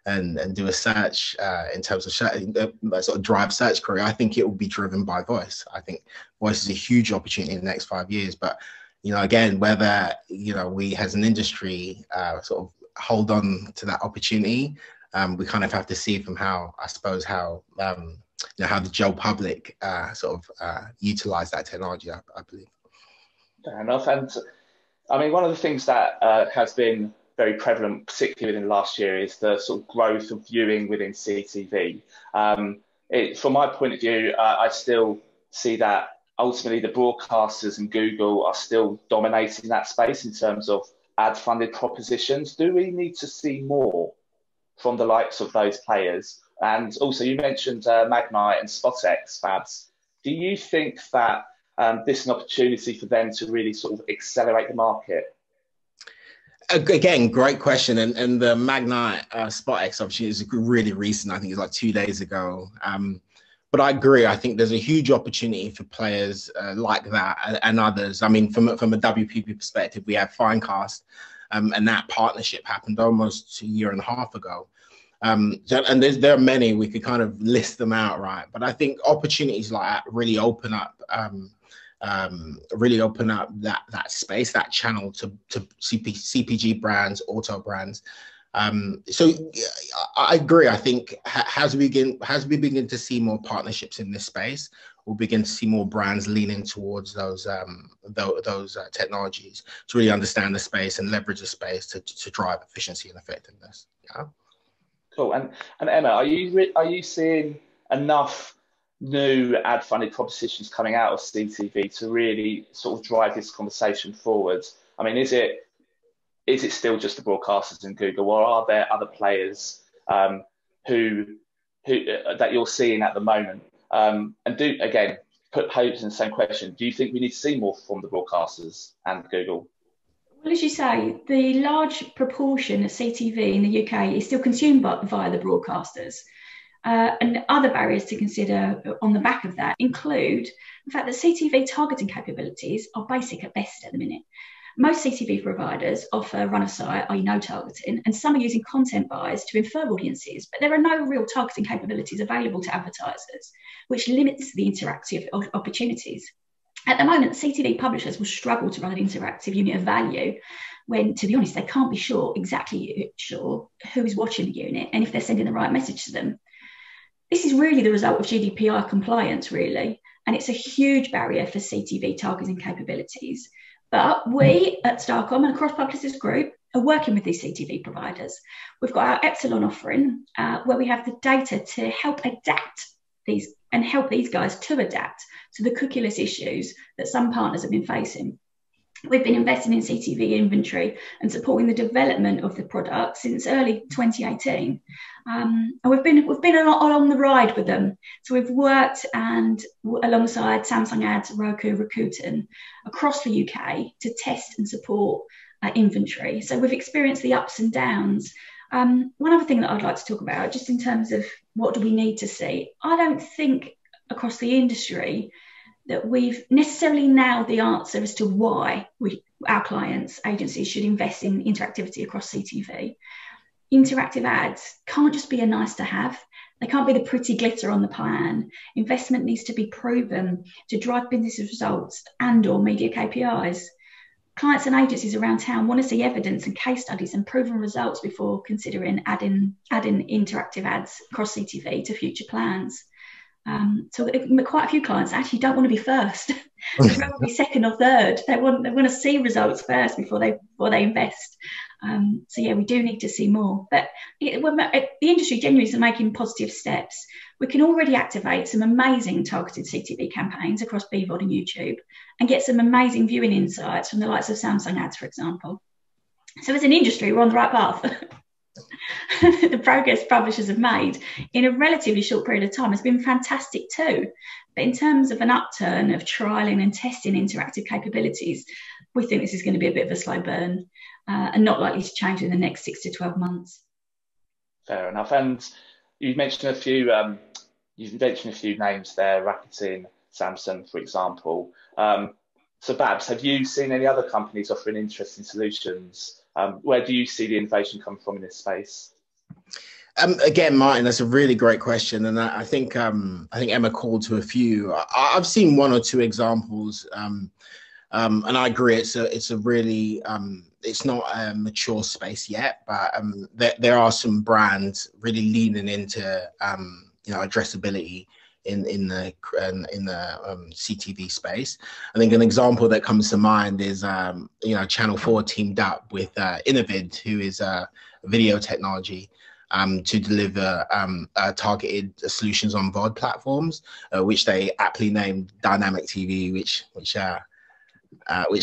Speaker 9: and do a search in terms of sort of drive search query. I think it will be driven by voice. I think voice is a huge opportunity in the next 5 years. But, you know, again, whether, you know, we as an industry sort of hold on to that opportunity, we kind of have to see from how, I suppose, how you know, how the Joe public sort of utilize that technology, I believe.
Speaker 7: Fair enough. And I mean, one of the things that has been very prevalent, particularly within the last year, is the sort of growth of viewing within CTV. From my point of view, I still see that ultimately the broadcasters and Google are still dominating that space in terms of ad-funded propositions. Do we need to see more from the likes of those players? And also, you mentioned Magnite and SpotX, Fabs. Do you think that this is an opportunity for them to really sort of accelerate the market?
Speaker 9: Again, great question. And the Magnite SpotX opportunity is really recent. I think it's like 2 days ago. But I agree. I think there's a huge opportunity for players like that and others. I mean, from a WPP perspective, we have Finecast, and that partnership happened almost a year and a half ago. And there are many, we could kind of list them out, right? But I think opportunities like that really open up that space, that channel to CPG brands, auto brands. So I agree. I think as we begin to see more partnerships in this space, we'll begin to see more brands leaning towards those technologies to really understand the space and leverage the space to drive efficiency and effectiveness. Yeah.
Speaker 7: Cool. And Emma, are you seeing enough new ad-funded propositions coming out of CTV to really sort of drive this conversation forward? I mean, is it still just the broadcasters and Google, or are there other players who that you're seeing at the moment? And put hopes in the same question. Do you think we need to see more from the broadcasters and Google?
Speaker 8: Well, as you say, the large proportion of CTV in the UK is still consumed via the broadcasters. And other barriers to consider on the back of that include the fact that CTV targeting capabilities are basic at best at the minute. Most CTV providers offer run-of-site, i.e. no targeting, and some are using content buys to infer audiences, but there are no real targeting capabilities available to advertisers, which limits the interactive opportunities. At the moment, CTV publishers will struggle to run an interactive unit of value when, to be honest, they can't be exactly sure who is watching the unit and if they're sending the right message to them. This is really the result of GDPR compliance, really, and it's a huge barrier for CTV targeting capabilities. But we at Starcom and across Publicis Group are working with these CTV providers. We've got our Epsilon offering where we have the data to help adapt these and help these guys to adapt to the cookieless issues that some partners have been facing. We've been investing in CTV inventory and supporting the development of the product since early 2018. And we've been along the ride with them. So we've worked alongside Samsung Ads, Roku, Rakuten across the UK to test and support inventory. So we've experienced the ups and downs. One other thing that I'd like to talk about, just in terms of what do we need to see, I don't think across the industry that we've necessarily nailed the answer as to why our clients, agencies, should invest in interactivity across CTV. Interactive ads can't just be a nice to have. They can't be the pretty glitter on the plan. Investment needs to be proven to drive business results and/or media KPIs. Clients and agencies around town want to see evidence and case studies and proven results before considering adding interactive ads across CTV to future plans. So quite a few clients actually don't want to be first. They want to be second or third. They want to see results first before they invest. So yeah, we do need to see more. But the industry genuinely is making positive steps. We can already activate some amazing targeted CTV campaigns across BVOD and YouTube and get some amazing viewing insights from the likes of Samsung Ads, for example. So as an industry, we're on the right path. The progress publishers have made in a relatively short period of time has been fantastic too. But in terms of an upturn of trialing and testing interactive capabilities, we think this is going to be a bit of a slow burn and not likely to change in the next 6 to 12 months.
Speaker 7: Fair enough. And you mentioned a few names there, Rakuten, Samsung, for example. So Babs, have you seen any other companies offering interesting solutions? Where do you see the innovation come from in this space?
Speaker 9: Again, Martin, that's a really great question, and I think Emma called to a few. I've seen one or two examples, and I agree. It's a really it's not a mature space yet, but there are some brands really leaning into addressability in the CTV space. I think an example that comes to mind is Channel 4 teamed up with Innovid, who is a video technology, to deliver targeted solutions on VOD platforms, which they aptly named Dynamic TV, which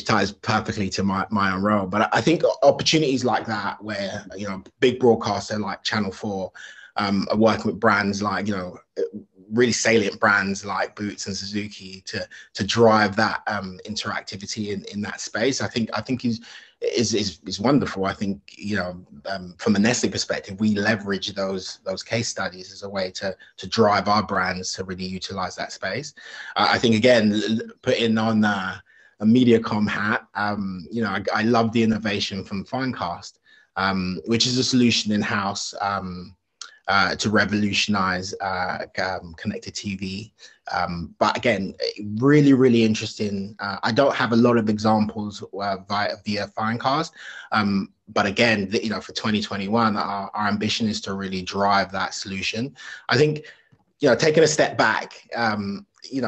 Speaker 9: ties perfectly to my own role. But I think opportunities like that, where big broadcaster like Channel 4 are working with brands like really salient brands like Boots and Suzuki to drive that interactivity in that space, I think is wonderful. I think from a Nestle perspective, we leverage those case studies as a way to drive our brands to really utilize that space. I think, again, putting on a Mediacom hat, I love the innovation from Finecast, which is a solution in-house to revolutionize connected TV. But again, really, really interesting. I don't have a lot of examples via Finecast. But again, for 2021, our ambition is to really drive that solution. I think, taking a step back,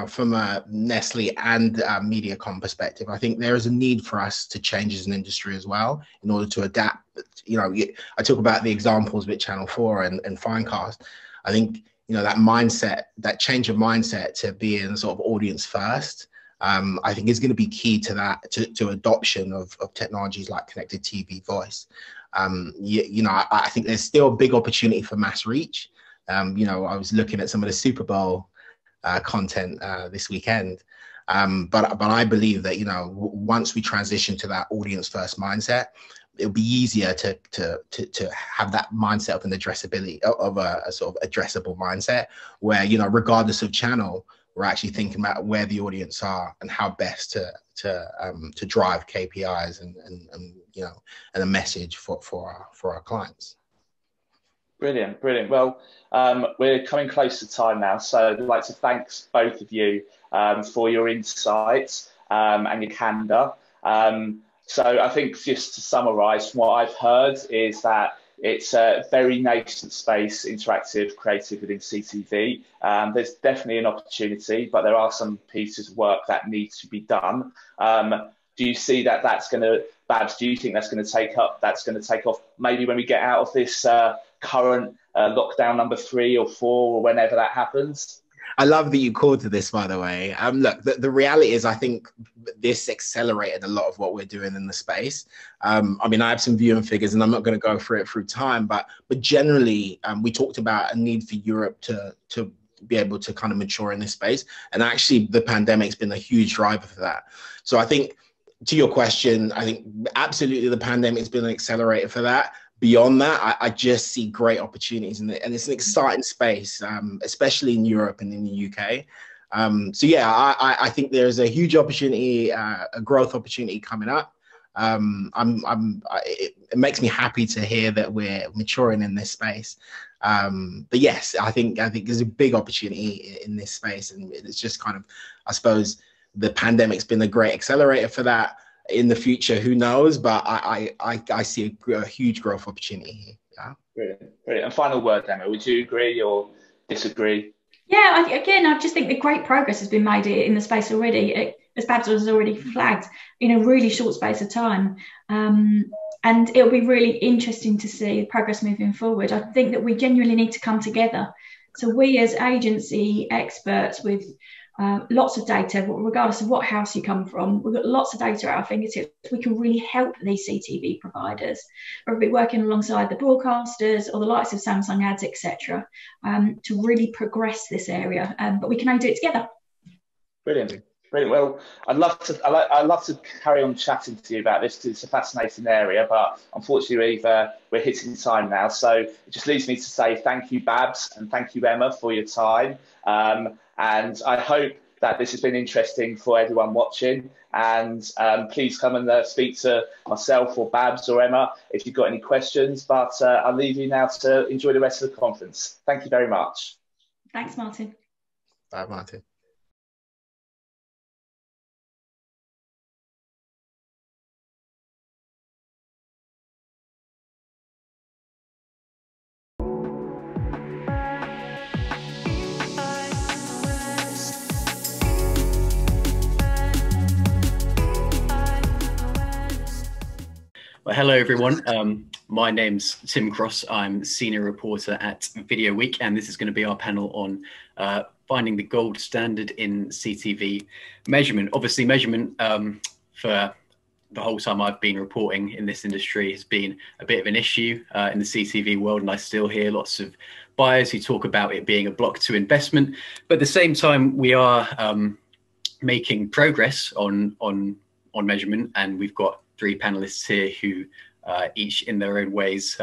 Speaker 9: from a Nestle and Mediacom perspective, I think there is a need for us to change as an industry as well in order to adapt. I talk about the examples with Channel 4 and Finecast. I think, that mindset, that change of mindset to being sort of audience first, I think is going to be key to that, to adoption of technologies like connected TV voice. I think there's still a big opportunity for mass reach. I was looking at some of the Super Bowl content this weekend, but I believe that once we transition to that audience first mindset, it'll be easier to have that mindset of an addressability, of a sort of addressable mindset, where regardless of channel, we're actually thinking about where the audience are and how best to drive KPIs and a message for our clients.
Speaker 7: Brilliant. Well, we're coming close to time now, so I'd like to thank both of you for your insights and your candor. So I think, just to summarise, what I've heard is that it's a very nascent space, interactive, creative within CTV. There's definitely an opportunity, but there are some pieces of work that need to be done. Do you see that's going to, Babs, do you think that's going to take off maybe when we get out of this current lockdown number 3 or 4 or whenever that happens?
Speaker 9: I love that you called to this, by the way. Look, the reality is, I think this accelerated a lot of what we're doing in the space. I have some viewing figures, and I'm not going to go through it through time, but generally, we talked about a need for Europe to be able to kind of mature in this space. And actually, the pandemic's been a huge driver for that. So I think, to your question, I think absolutely the pandemic's been an accelerator for that. Beyond that, I just see great opportunities in it, and it's an exciting space, especially in Europe and in the UK. So yeah, I think there's a huge opportunity, a growth opportunity coming up. It makes me happy to hear that we're maturing in this space. But yes, I think there's a big opportunity in this space, and it's just kind of, I suppose, the pandemic's been a great accelerator for that. In the future, who knows? But I see a huge growth opportunity here. Yeah.
Speaker 7: Brilliant. And final word, Emma, would you agree or disagree?
Speaker 8: Yeah, I just think that great progress has been made in the space already, as Babs has already flagged, in a really short space of time. And it'll be really interesting to see progress moving forward. I think that we genuinely need to come together. So we, as agency experts with lots of data, regardless of what house you come from. We've got lots of data at our fingertips. We can really help these CTV providers, whether it be working alongside the broadcasters or the likes of Samsung Ads, etc., to really progress this area. But we can only do it together.
Speaker 7: Brilliant. Brilliant. Well, I'd love to carry on chatting to you about this because it's a fascinating area, but unfortunately we're hitting time now. So it just leaves me to say thank you, Babs, and thank you, Emma, for your time. And I hope that this has been interesting for everyone watching. And please come and speak to myself or Babs or Emma if you've got any questions. But I'll leave you now to enjoy the rest of the conference. Thank you very much.
Speaker 8: Thanks, Martin.
Speaker 9: Bye, Martin.
Speaker 2: Well, hello, everyone. My name's Tim Cross. I'm senior reporter at Video Week, and this is going to be our panel on finding the gold standard in CTV measurement. Obviously, measurement for the whole time I've been reporting in this industry has been a bit of an issue in the CTV world, and I still hear lots of buyers who talk about it being a block to investment. But at the same time, we are making progress on measurement, and we've got 3 panelists here who each in their own ways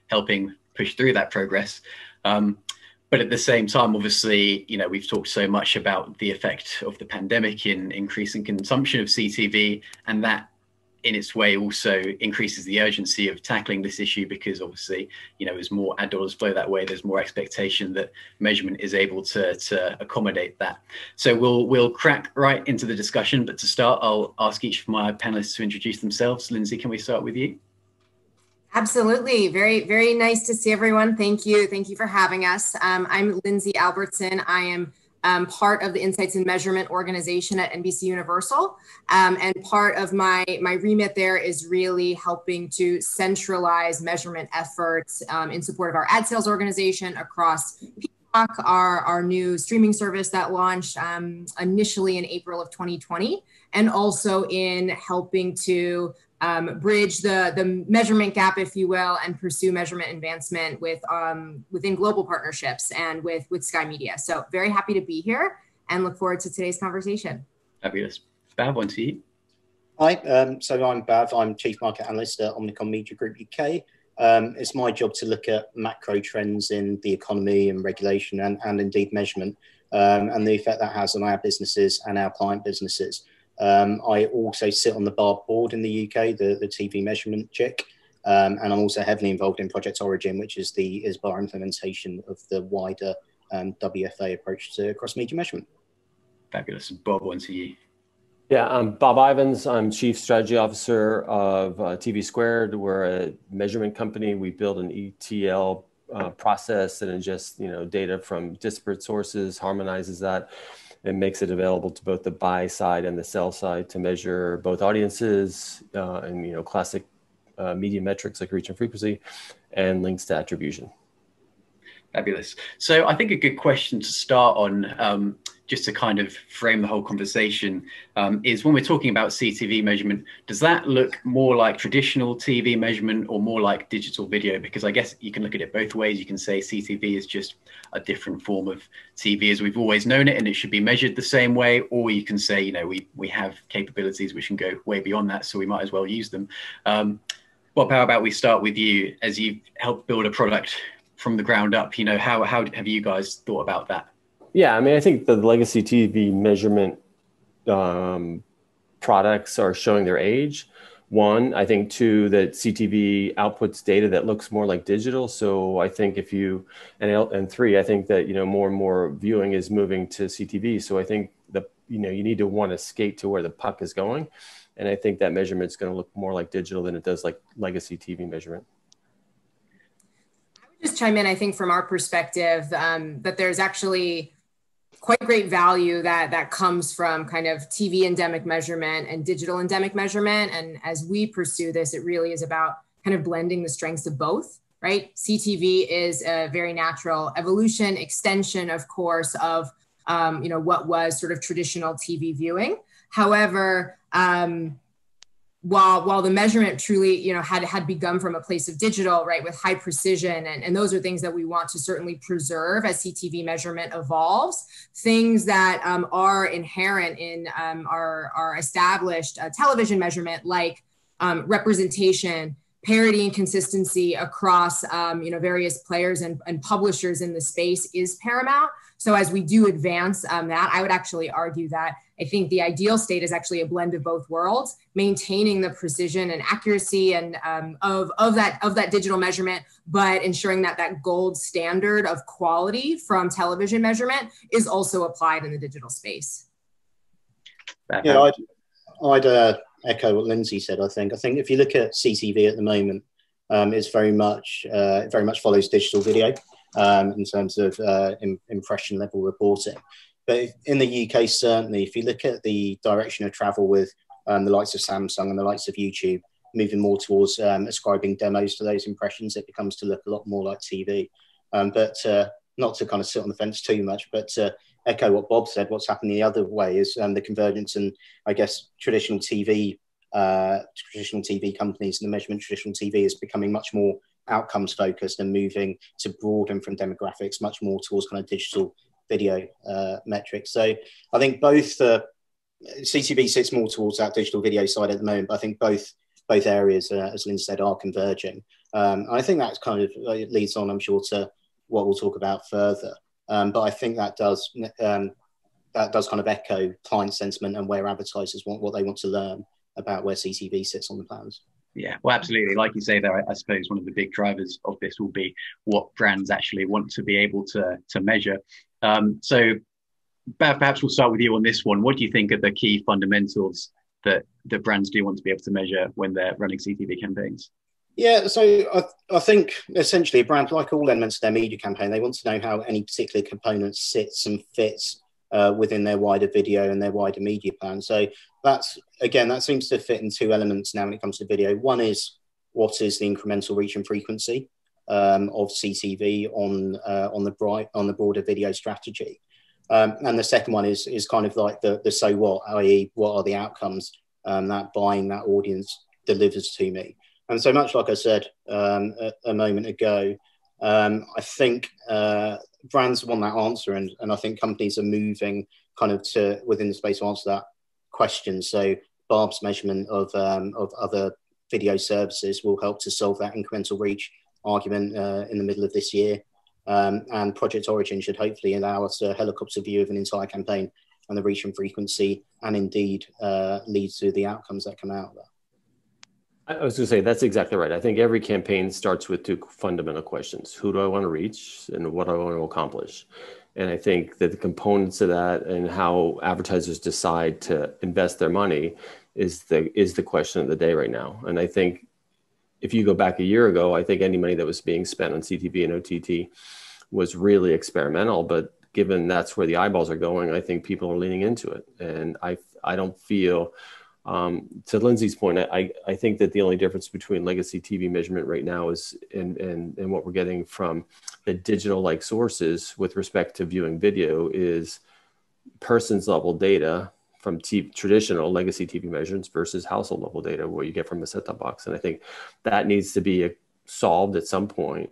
Speaker 2: helping push through that progress. But at the same time, obviously, you know, we've talked so much about the effect of the pandemic in increasing consumption of CTV, and that in its way also increases the urgency of tackling this issue because obviously, you know, as more ad dollars flow that way, there's more expectation that measurement is able to accommodate that. So we'll crack right into the discussion, but to start, I'll ask each of my panelists to introduce themselves. Lindsay, can we start with you?
Speaker 10: Absolutely. Very, very nice to see everyone. Thank you. Thank you for having us. I'm Lindsay Albertson. I am part of the Insights and Measurement organization at NBC Universal. And part of my remit there is really helping to centralize measurement efforts in support of our ad sales organization across Peacock, our new streaming service that launched initially in April of 2020, and also in helping to bridge the measurement gap, if you will, and pursue measurement advancement with within global partnerships and with Sky Media. So very happy to be here and look forward to today's conversation.
Speaker 2: Fabulous. Bav, on to you.
Speaker 11: Hi, so I'm Bav. I'm Chief Market Analyst at Omnicom Media Group UK. It's my job to look at macro trends in the economy and regulation and indeed measurement and the effect that has on our businesses and our client businesses. I also sit on the BARB board in the UK, the TV measurement JIC, and I'm also heavily involved in Project Origin, which is the ISBAR implementation of the wider WFA approach to cross-media measurement.
Speaker 2: Fabulous. Bob, on to you.
Speaker 12: Yeah, I'm Bob Ivins. I'm Chief Strategy Officer of TV Squared. We're a measurement company. We build an ETL process that ingests, data from disparate sources, harmonizes that, and makes it available to both the buy side and the sell side to measure both audiences and classic media metrics like reach and frequency and links to attribution.
Speaker 2: Fabulous. So I think a good question to start on, just to kind of frame the whole conversation, is when we're talking about CTV measurement, does that look more like traditional TV measurement or more like digital video? Because I guess you can look at it both ways. You can say CTV is just a different form of TV as we've always known it, and it should be measured the same way. Or you can say, we have capabilities which can go way beyond that, so we might as well use them. Bob, how about we start with you, as you've helped build a product from the ground up? How have you guys thought about that?
Speaker 12: Yeah, I mean, I think the legacy TV measurement products are showing their age. One, I think two, that CTV outputs data that looks more like digital. So I think and three, I think that, more and more viewing is moving to CTV. So I think you need to want to skate to where the puck is going. And I think that measurement is going to look more like digital than it does like legacy TV measurement.
Speaker 10: I would just chime in, I think from our perspective, that there's actually quite great value that comes from kind of TV endemic measurement and digital endemic measurement. And as we pursue this, it really is about kind of blending the strengths of both, right? CTV is a very natural evolution, extension, of course, of what was sort of traditional TV viewing. However, while the measurement truly, had begun from a place of digital, right, with high precision, and those are things that we want to certainly preserve as CTV measurement evolves. Things that are inherent in our established television measurement, like representation, parity and consistency across various players and publishers in the space is paramount. So as we do advance that, I would actually argue that I think the ideal state is actually a blend of both worlds, maintaining the precision and accuracy and of that digital measurement, but ensuring that that gold standard of quality from television measurement is also applied in the digital space.
Speaker 11: Yeah, I'd echo what Lindsay said. I think if you look at CTV at the moment, it's very much follows digital video in terms of impression level reporting. But in the UK, certainly, if you look at the direction of travel with the likes of Samsung and the likes of YouTube, moving more towards ascribing demos to those impressions, it becomes to look a lot more like TV. But not to kind of sit on the fence too much, but to echo what Bob said, what's happening the other way is the convergence, and I guess traditional TV companies and the measurement traditional TV is becoming much more outcomes focused and moving to broaden from demographics much more towards kind of digital video metrics. So I think both CTV sits more towards that digital video side at the moment, but I think both areas, as Lynn said, are converging. I think that kind of leads on, I'm sure, to what we'll talk about further. But I think that does kind of echo client sentiment and where advertisers want what they want to learn about where CTV sits on the plans.
Speaker 13: Yeah, well, absolutely. Like you say there, I suppose one of the big drivers of this will be what brands actually want to be able to measure. So perhaps we'll start with you on this one. What do you think are the key fundamentals that the brands do want to be able to measure when they're running CTV campaigns?
Speaker 11: Yeah, so I think essentially a brand, like all elements of their media campaign, they want to know how any particular component sits and fits within their wider video and their wider media plan. So that seems to fit in two elements now when it comes to video. One is what is the incremental reach and frequency of CTV on the broader video strategy, and the second one is kind of like the so what, i.e. what are the outcomes that buying that audience delivers to me. And so much like I said a moment ago, I think brands want that answer, and I think companies are moving kind of to within the space to answer that question. So Barb's measurement of other video services will help to solve that incremental reach argument in the middle of this year. And Project Origin should hopefully allow us a helicopter view of an entire campaign and the reach and frequency, and indeed lead to the outcomes that come out of that.
Speaker 12: I was going to say, that's exactly right. I think every campaign starts with two fundamental questions. Who do I want to reach and what do I want to accomplish? And I think that the components of that and how advertisers decide to invest their money is the question of the day right now. And I think if you go back a year ago, I think any money that was being spent on CTV and OTT was really experimental, but given that's where the eyeballs are going, I think people are leaning into it. And I don't feel... to Lindsay's point, I think that the only difference between legacy TV measurement right now is and what we're getting from the digital-like sources with respect to viewing video is person's level data from traditional legacy TV measurements versus household level data, what you get from a set-top box. And I think that needs to be solved at some point.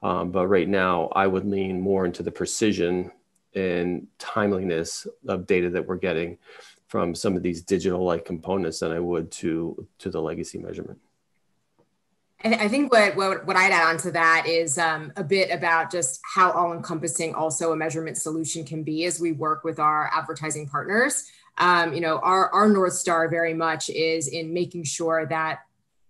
Speaker 12: But right now, I would lean more into the precision and timeliness of data that we're getting from some of these digital-like components than I would to the legacy measurement.
Speaker 10: I think what I'd add on to that is a bit about just how all-encompassing also a measurement solution can be as we work with our advertising partners. Our North Star very much is in making sure that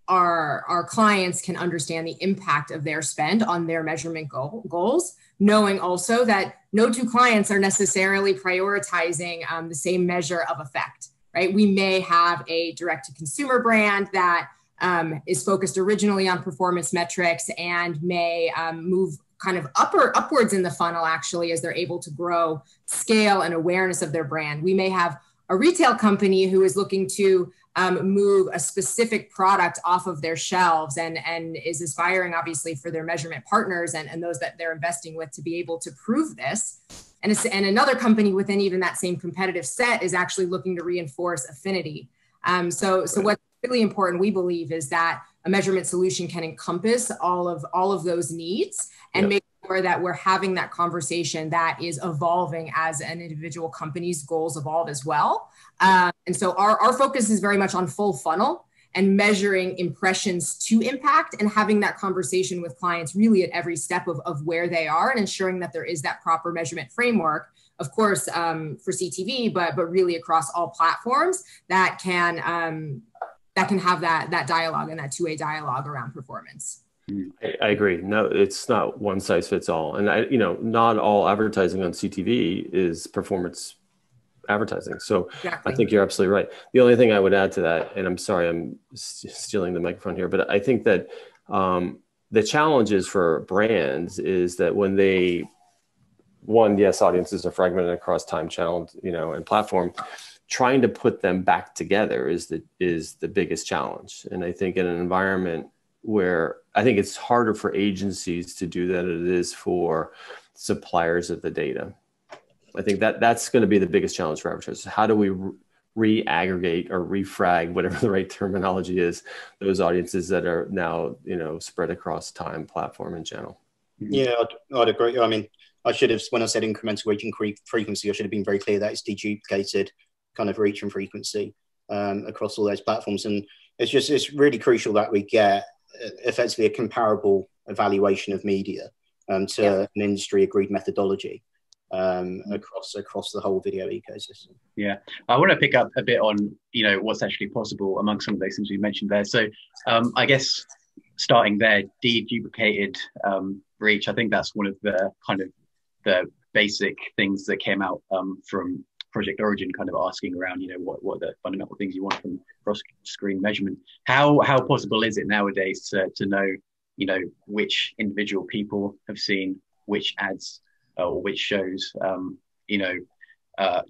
Speaker 10: our clients can understand the impact of their spend on their measurement goals, knowing also that no two clients are necessarily prioritizing the same measure of effect, right? We may have a direct-to-consumer brand that is focused originally on performance metrics and may move kind of upwards in the funnel actually as they're able to grow scale and awareness of their brand. We may have a retail company who is looking to move a specific product off of their shelves and is aspiring obviously for their measurement partners and those that they're investing with to be able to prove this. And another company within even that same competitive set is actually looking to reinforce affinity. So what's really important, we believe, is that a measurement solution can encompass all of those needs and make sure that we're having that conversation that is evolving as an individual company's goals evolve as well. And so our focus is very much on full funnel and measuring impressions to impact and having that conversation with clients really at every step of where they are and ensuring that there is that proper measurement framework, of course, for CTV, but really across all platforms that can have that dialogue and that two-way dialogue around performance.
Speaker 12: I agree. No, it's not one size fits all. And not all advertising on CTV is performance advertising. So exactly. I think you're absolutely right. The only thing I would add to that, and I'm sorry, I'm stealing the microphone here, but I think that the challenges for brands is that when yes, audiences are fragmented across time, channel, and platform, trying to put them back together is the biggest challenge. And I think in an environment where I think it's harder for agencies to do that than it is for suppliers of the data. I think that's going to be the biggest challenge for advertisers. How do we re-aggregate or refrag, whatever the right terminology is, those audiences that are now, spread across time, platform, and channel?
Speaker 11: Yeah, I'd agree. I mean, I should have, when I said incremental reach and frequency, I should have been very clear that it's deduplicated kind of reach and frequency across all those platforms. And it's really crucial that we get effectively a comparable evaluation of media to an industry agreed methodology across the whole video ecosystem.
Speaker 13: Yeah, I want to pick up a bit on what's actually possible among some of those things we mentioned there. So I guess starting there, deduplicated reach. I think that's one of the kind of the basic things that came out from Project Origin, kind of asking around, what the fundamental things you want from cross-screen measurement. How possible is it nowadays to know, which individual people have seen which ads or which shows,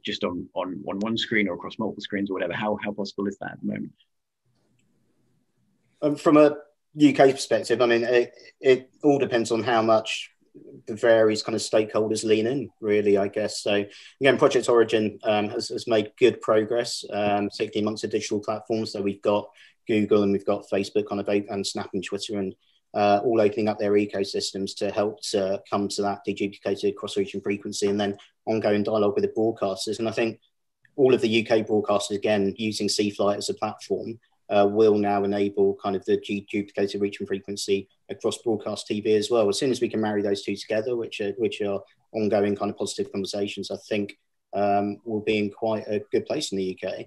Speaker 13: just on one screen or across multiple screens or whatever? How possible is that at the moment?
Speaker 11: From a UK perspective, I mean, it all depends on how much the various kind of stakeholders lean in, really, I guess. So again, Project Origin has made good progress, particularly amongst the digital platforms. So we've got Google and we've got Facebook and Snap and Twitter, and all opening up their ecosystems to help to come to that deduplicated cross-region frequency, and then ongoing dialogue with the broadcasters. And I think all of the UK broadcasters, again, using CFlight as a platform, will now enable kind of the deduplicated reach and frequency across broadcast TV as well. As soon as we can marry those two together, which are ongoing kind of positive conversations, I think we'll be in quite a good place in the UK.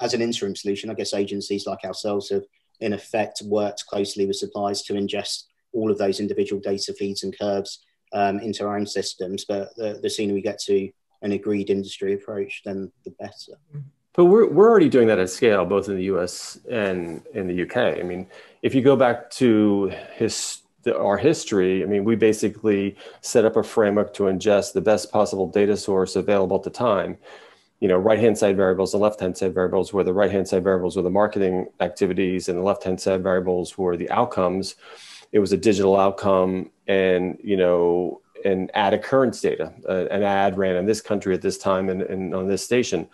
Speaker 11: As an interim solution, I guess agencies like ourselves have in effect worked closely with suppliers to ingest all of those individual data feeds and curves into our own systems. But the sooner we get to an agreed industry approach, then the better.
Speaker 12: But we're already doing that at scale, both in the US and in the UK. I mean, if you go back to our history, I mean, we basically set up a framework to ingest the best possible data source available at the time. Right-hand side variables and left-hand side variables, where the right-hand side variables were the marketing activities and the left-hand side variables were the outcomes. It was a digital outcome and, and ad occurrence data. An ad ran in this country at this time and on this station.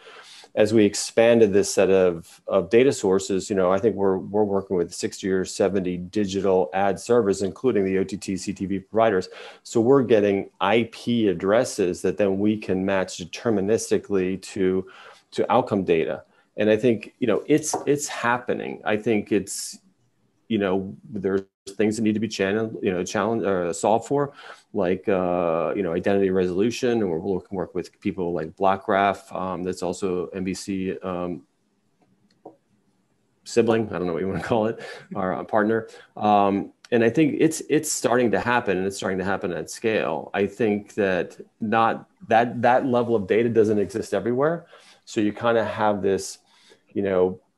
Speaker 12: As we expanded this set of data sources, I think we're working with 60 or 70 digital ad servers, including the OTT CTV providers. So we're getting IP addresses that then we can match deterministically to outcome data. And I think, it's happening. I think it's, there's things that need to be challenged or solved for, like identity resolution, and we're looking to work with people like BlackGraph, that's also NBC sibling, I don't know what you want to call it, our partner. And I think it's starting to happen, and it's starting to happen at scale. I think that that level of data doesn't exist everywhere, so you kind of have this,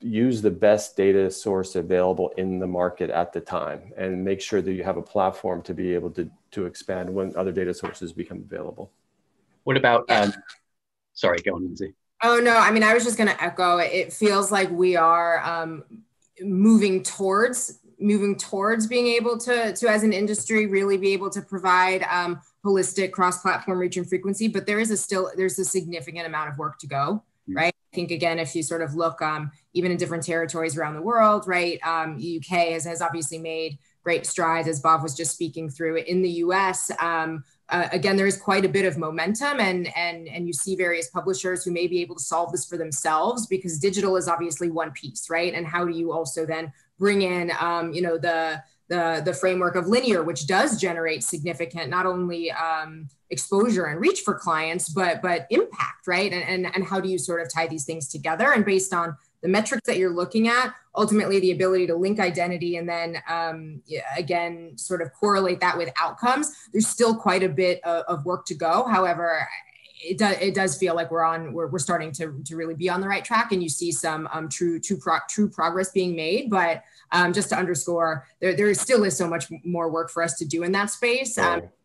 Speaker 12: use the best data source available in the market at the time, and make sure that you have a platform to be able to expand when other data sources become available.
Speaker 13: What about, sorry, go on, Lindsay.
Speaker 10: Oh, no, I mean, I was just going to echo, it feels like we are moving towards being able to, as an industry, really be able to provide holistic cross-platform reach and frequency, but there's a significant amount of work to go, right? I think, again, if you sort of look even in different territories around the world, right? UK has obviously made great strides, as Bob was just speaking through. In the US, again, there is quite a bit of momentum, and you see various publishers who may be able to solve this for themselves, because digital is obviously one piece, right? And how do you also then bring in, you know, the framework of linear, which does generate significant not only exposure and reach for clients, but impact, right? And how do you sort of tie these things together? And based on the metrics that you're looking at, ultimately the ability to link identity and then again, sort of correlate that with outcomes, there's still quite a bit of work to go. However, it does feel like we're starting to really be on the right track, and you see some true progress being made. But just to underscore, there still is so much more work for us to do in that space.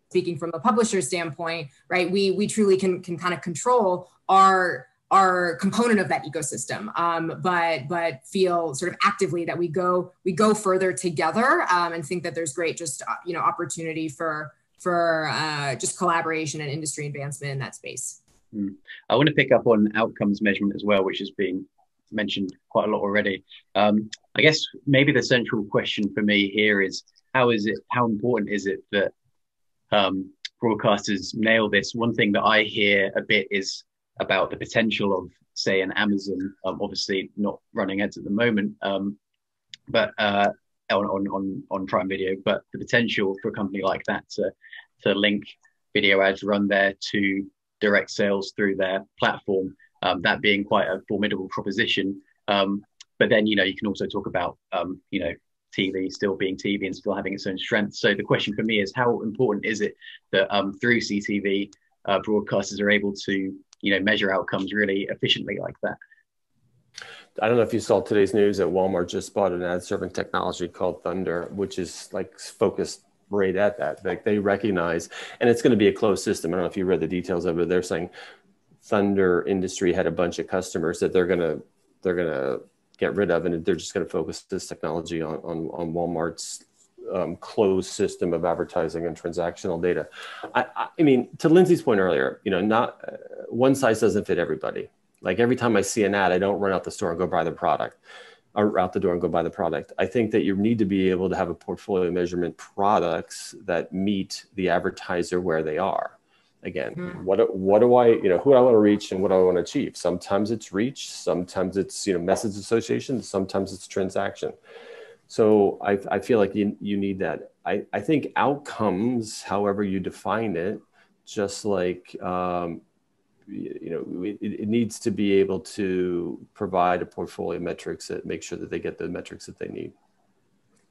Speaker 10: Speaking from a publisher standpoint, right, we truly can kind of control our component of that ecosystem, but feel sort of actively that we go further together, and think that there's great just you know, opportunity for just collaboration and industry advancement in that space.
Speaker 13: I want to pick up on outcomes measurement as well, which has been mentioned quite a lot already. I guess maybe the central question for me here is how important is it that broadcasters nail this? One thing that I hear a bit is about the potential of, say, an Amazon, obviously not running ads at the moment, but on Prime Video, but the potential for a company like that to link video ads, run there to direct sales through their platform, that being quite a formidable proposition. But then, you know, you can also talk about, you know, TV still being TV and still having its own strengths. So the question for me is, how important is it that through CTV, broadcasters are able to, you know, measure outcomes really efficiently like that?
Speaker 12: I don't know if you saw today's news that Walmart just bought an ad serving technology called Thunder, which is like focused right at that. Like they recognize, and it's going to be a closed system. I don't know if you read the details of it. They're saying Thunder Industry had a bunch of customers that they're going to get rid of, and they're just going to focus this technology on Walmart's closed system of advertising and transactional data. I mean, to Lindsay's point earlier, you know, not one size doesn't fit everybody. Like every time I see an ad, I don't run out the store and go buy the product, or out the door and go buy the product. I think that you need to be able to have a portfolio of measurement products that meet the advertiser where they are. Again, what do I, you know, who do I want to reach and what do I want to achieve? Sometimes it's reach, sometimes it's, you know, message association, sometimes it's transaction. So I feel like you need that. I think outcomes, however you define it, just like, you know, it needs to be able to provide a portfolio of metrics that make sure that they get the metrics that they need.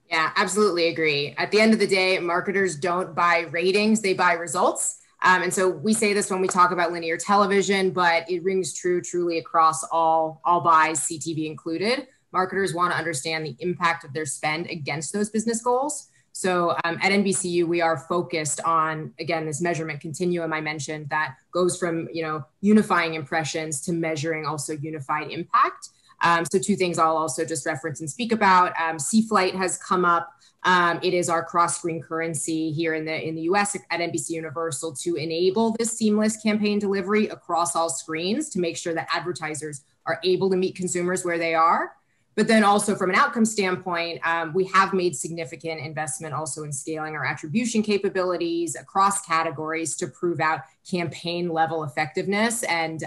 Speaker 10: Yeah, absolutely agree. At the end of the day, marketers don't buy ratings, they buy results. And so we say this when we talk about linear television, but it rings true truly across all buys, CTV included. Marketers want to understand the impact of their spend against those business goals. So at NBCU, we are focused on, again, this measurement continuum I mentioned that goes from, you know, unifying impressions to measuring also unified impact. So two things I'll also just reference and speak about. C-Flight has come up. It is our cross-screen currency here in the US at NBC Universal to enable this seamless campaign delivery across all screens to make sure that advertisers are able to meet consumers where they are. But then also from an outcome standpoint, we have made significant investment also in scaling our attribution capabilities across categories to prove out campaign level effectiveness and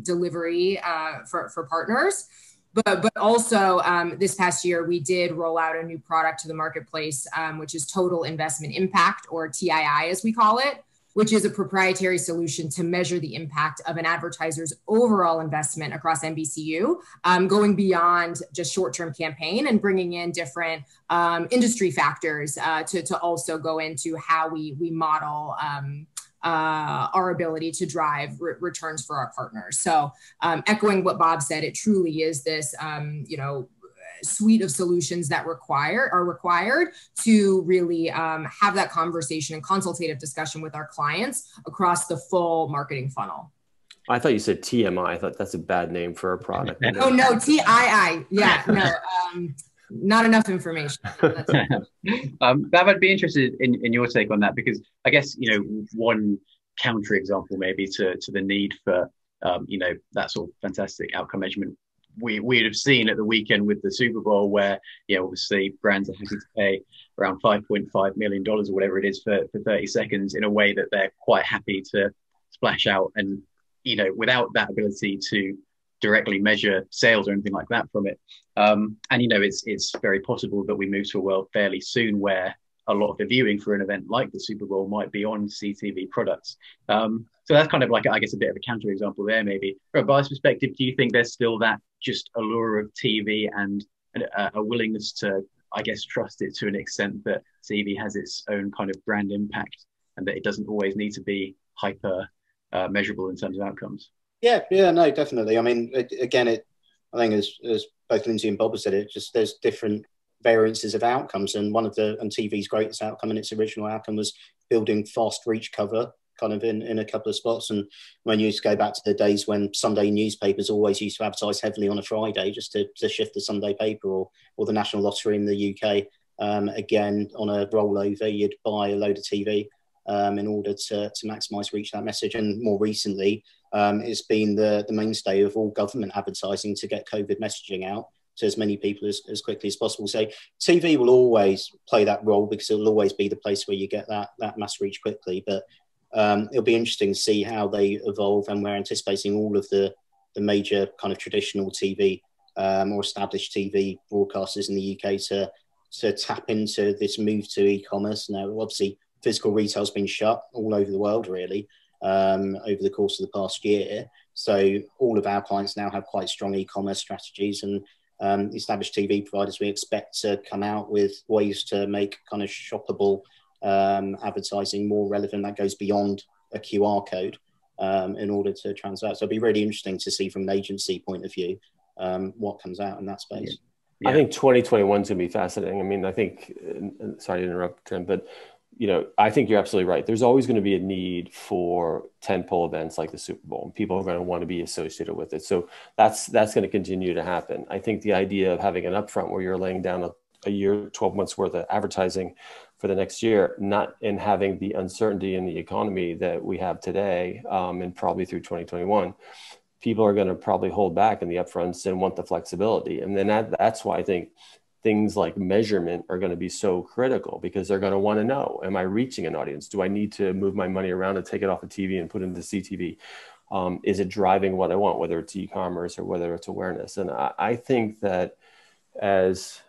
Speaker 10: delivery for partners. But also this past year, we did roll out a new product to the marketplace, which is Total Investment Impact, or TII as we call it, which is a proprietary solution to measure the impact of an advertiser's overall investment across NBCU, going beyond just short-term campaign and bringing in different industry factors to also go into how we model our ability to drive returns for our partners. So echoing what Bob said, it truly is this, you know, suite of solutions that are required to really have that conversation and consultative discussion with our clients across the full marketing funnel.
Speaker 12: I thought you said TMI. I thought that's a bad name for a product.
Speaker 10: Oh no, TII. Yeah, no. not enough information.
Speaker 13: Bav, I'd be interested in your take on that, because I guess, one counter example maybe to the need for, that sort of fantastic outcome measurement we'd have seen at the weekend with the Super Bowl, where, obviously brands are happy to pay around $5.5 million or whatever it is for 30 seconds in a way that they're quite happy to splash out. And, without that ability to directly measure sales or anything like that from it. And, it's very possible that we move to a world fairly soon where a lot of the viewing for an event like the Super Bowl might be on CTV products. So that's kind of like, I guess, a bit of a counter example there, maybe. From a buyer's perspective, do you think there's still that just allure of TV and a willingness to, I guess, trust it to an extent that TV has its own kind of brand impact and that it doesn't always need to be hyper measurable in terms of outcomes?
Speaker 11: Yeah, no, definitely. I mean, again, I think as both Lindsay and Bob have said, there's different variances of outcomes, and and TV's greatest outcome and its original outcome was building fast reach cover kind of in a couple of spots. And when you used to go back to the days when Sunday newspapers always used to advertise heavily on a Friday just to shift the Sunday paper, or the National Lottery in the UK, again, on a rollover, you'd buy a load of TV in order to maximise reach that message. And more recently, it's been the mainstay of all government advertising to get COVID messaging out to as many people as quickly as possible. So TV will always play that role because it will always be the place where you get that mass reach quickly. But it'll be interesting to see how they evolve, and we're anticipating all of the major kind of traditional TV or established TV broadcasters in the UK to tap into this move to e-commerce. Now, obviously, physical retail's been shut all over the world, really, over the course of the past year. So all of our clients now have quite strong e-commerce strategies, and established TV providers we expect to come out with ways to make kind of shoppable advertising more relevant that goes beyond a QR code in order to transact. So it'll be really interesting to see from an agency point of view what comes out in that space.
Speaker 12: Yeah. I think 2021 is going to be fascinating. I mean, I think, sorry to interrupt, Tim, but I think you're absolutely right. There's always going to be a need for tentpole events like the Super Bowl, and people are going to want to be associated with it. So that's going to continue to happen. I think the idea of having an upfront where you're laying down a year, 12 months worth of advertising for the next year, not in having the uncertainty in the economy that we have today, and probably through 2021, people are going to probably hold back in the upfronts and want the flexibility. And then that's why I think things like measurement are going to be so critical, because they're going to want to know, am I reaching an audience? Do I need to move my money around and take it off of TV and put it into CTV? Is it driving what I want, whether it's e-commerce or whether it's awareness? And I think that as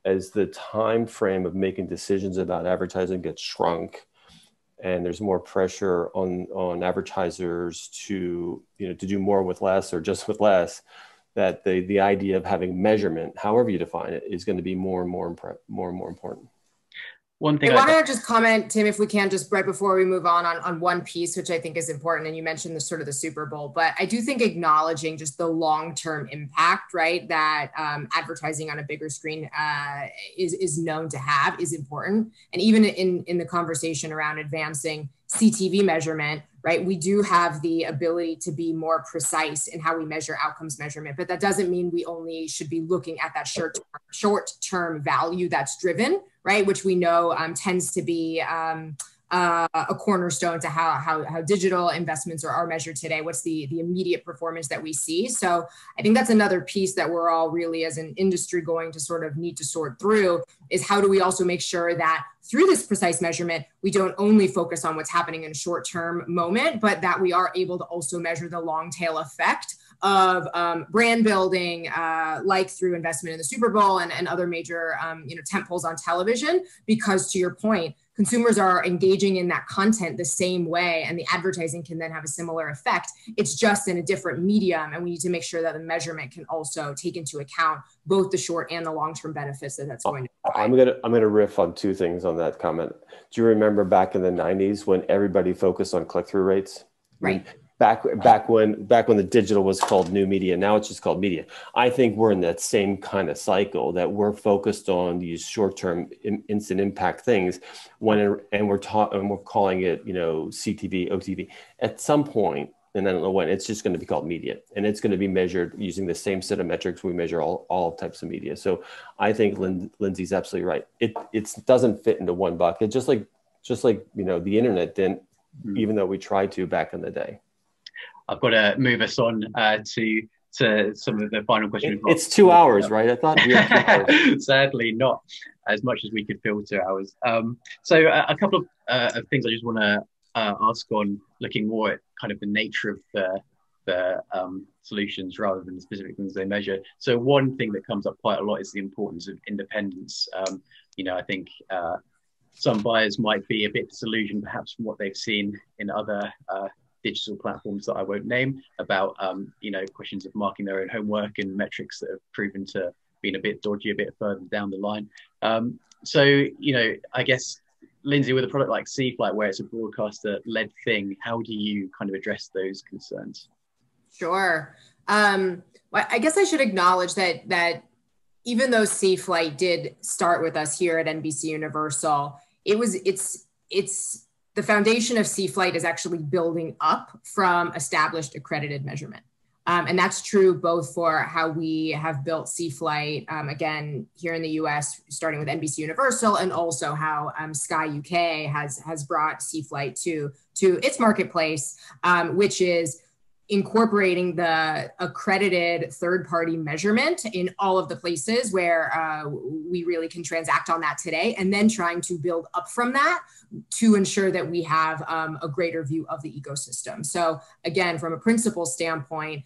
Speaker 12: the time frame of making decisions about advertising gets shrunk, and there's more pressure on advertisers to do more with less, or just with less, that the idea of having measurement, however you define it, is going to be more and more important.
Speaker 13: One thing
Speaker 10: I want to just comment, Tim, if we can, just right before we move on one piece, which I think is important. And you mentioned the sort of the Super Bowl, but I do think acknowledging just the long-term impact, right, that advertising on a bigger screen is known to have is important. And even in the conversation around advancing CTV measurement, right, we do have the ability to be more precise in how we measure outcomes measurement, but that doesn't mean we only should be looking at that short-term value that's driven, right, which we know tends to be a cornerstone to how digital investments are measured today. What's the immediate performance that we see? So I think that's another piece that we're all really, as an industry, going to sort of need to sort through, is how do we also make sure that through this precise measurement, we don't only focus on what's happening in a short-term moment, but that we are able to also measure the long tail effect of brand building, like through investment in the Super Bowl and other major tentpoles on television. Because to your point, consumers are engaging in that content the same way, and the advertising can then have a similar effect. It's just in a different medium, and we need to make sure that the measurement can also take into account both the short and the long-term benefits that's going to provide.
Speaker 12: I'm gonna riff on two things on that comment. Do you remember back in the 90s when everybody focused on click-through rates?
Speaker 10: Right.
Speaker 12: Back when the digital was called new media, now it's just called media. I think we're in that same kind of cycle, that we're focused on these short-term instant impact things and we're calling it, CTV, OTV. At some point, and I don't know when, it's just going to be called media, and it's going to be measured using the same set of metrics we measure all types of media. So I think Lindsay's absolutely right. It doesn't fit into one bucket, just like the internet didn't, even though we tried to back in the day.
Speaker 13: I've got to move us on to some of the final questions.
Speaker 12: It's 2 hours, right? I thought we had 2 hours.
Speaker 13: Sadly, not as much as we could fill 2 hours. So a couple of things I just want to ask on, looking more at kind of the nature of the solutions rather than the specific things they measure. So one thing that comes up quite a lot is the importance of independence. I think some buyers might be a bit disillusioned perhaps from what they've seen in other digital platforms that I won't name about, questions of marking their own homework and metrics that have proven to be a bit dodgy a bit further down the line. I guess, Lindsay, with a product like C-Flight, where it's a broadcaster-led thing, how do you kind of address those concerns?
Speaker 10: Sure. Well, I guess I should acknowledge that even though C-Flight did start with us here at NBC Universal, it's the foundation of C-Flight is actually building up from established accredited measurement. And that's true both for how we have built C-Flight, again, here in the US, starting with NBC Universal, and also how Sky UK has brought C-Flight to its marketplace, which is incorporating the accredited third-party measurement in all of the places where we really can transact on that today, and then trying to build up from that to ensure that we have a greater view of the ecosystem. So again, from a principle standpoint,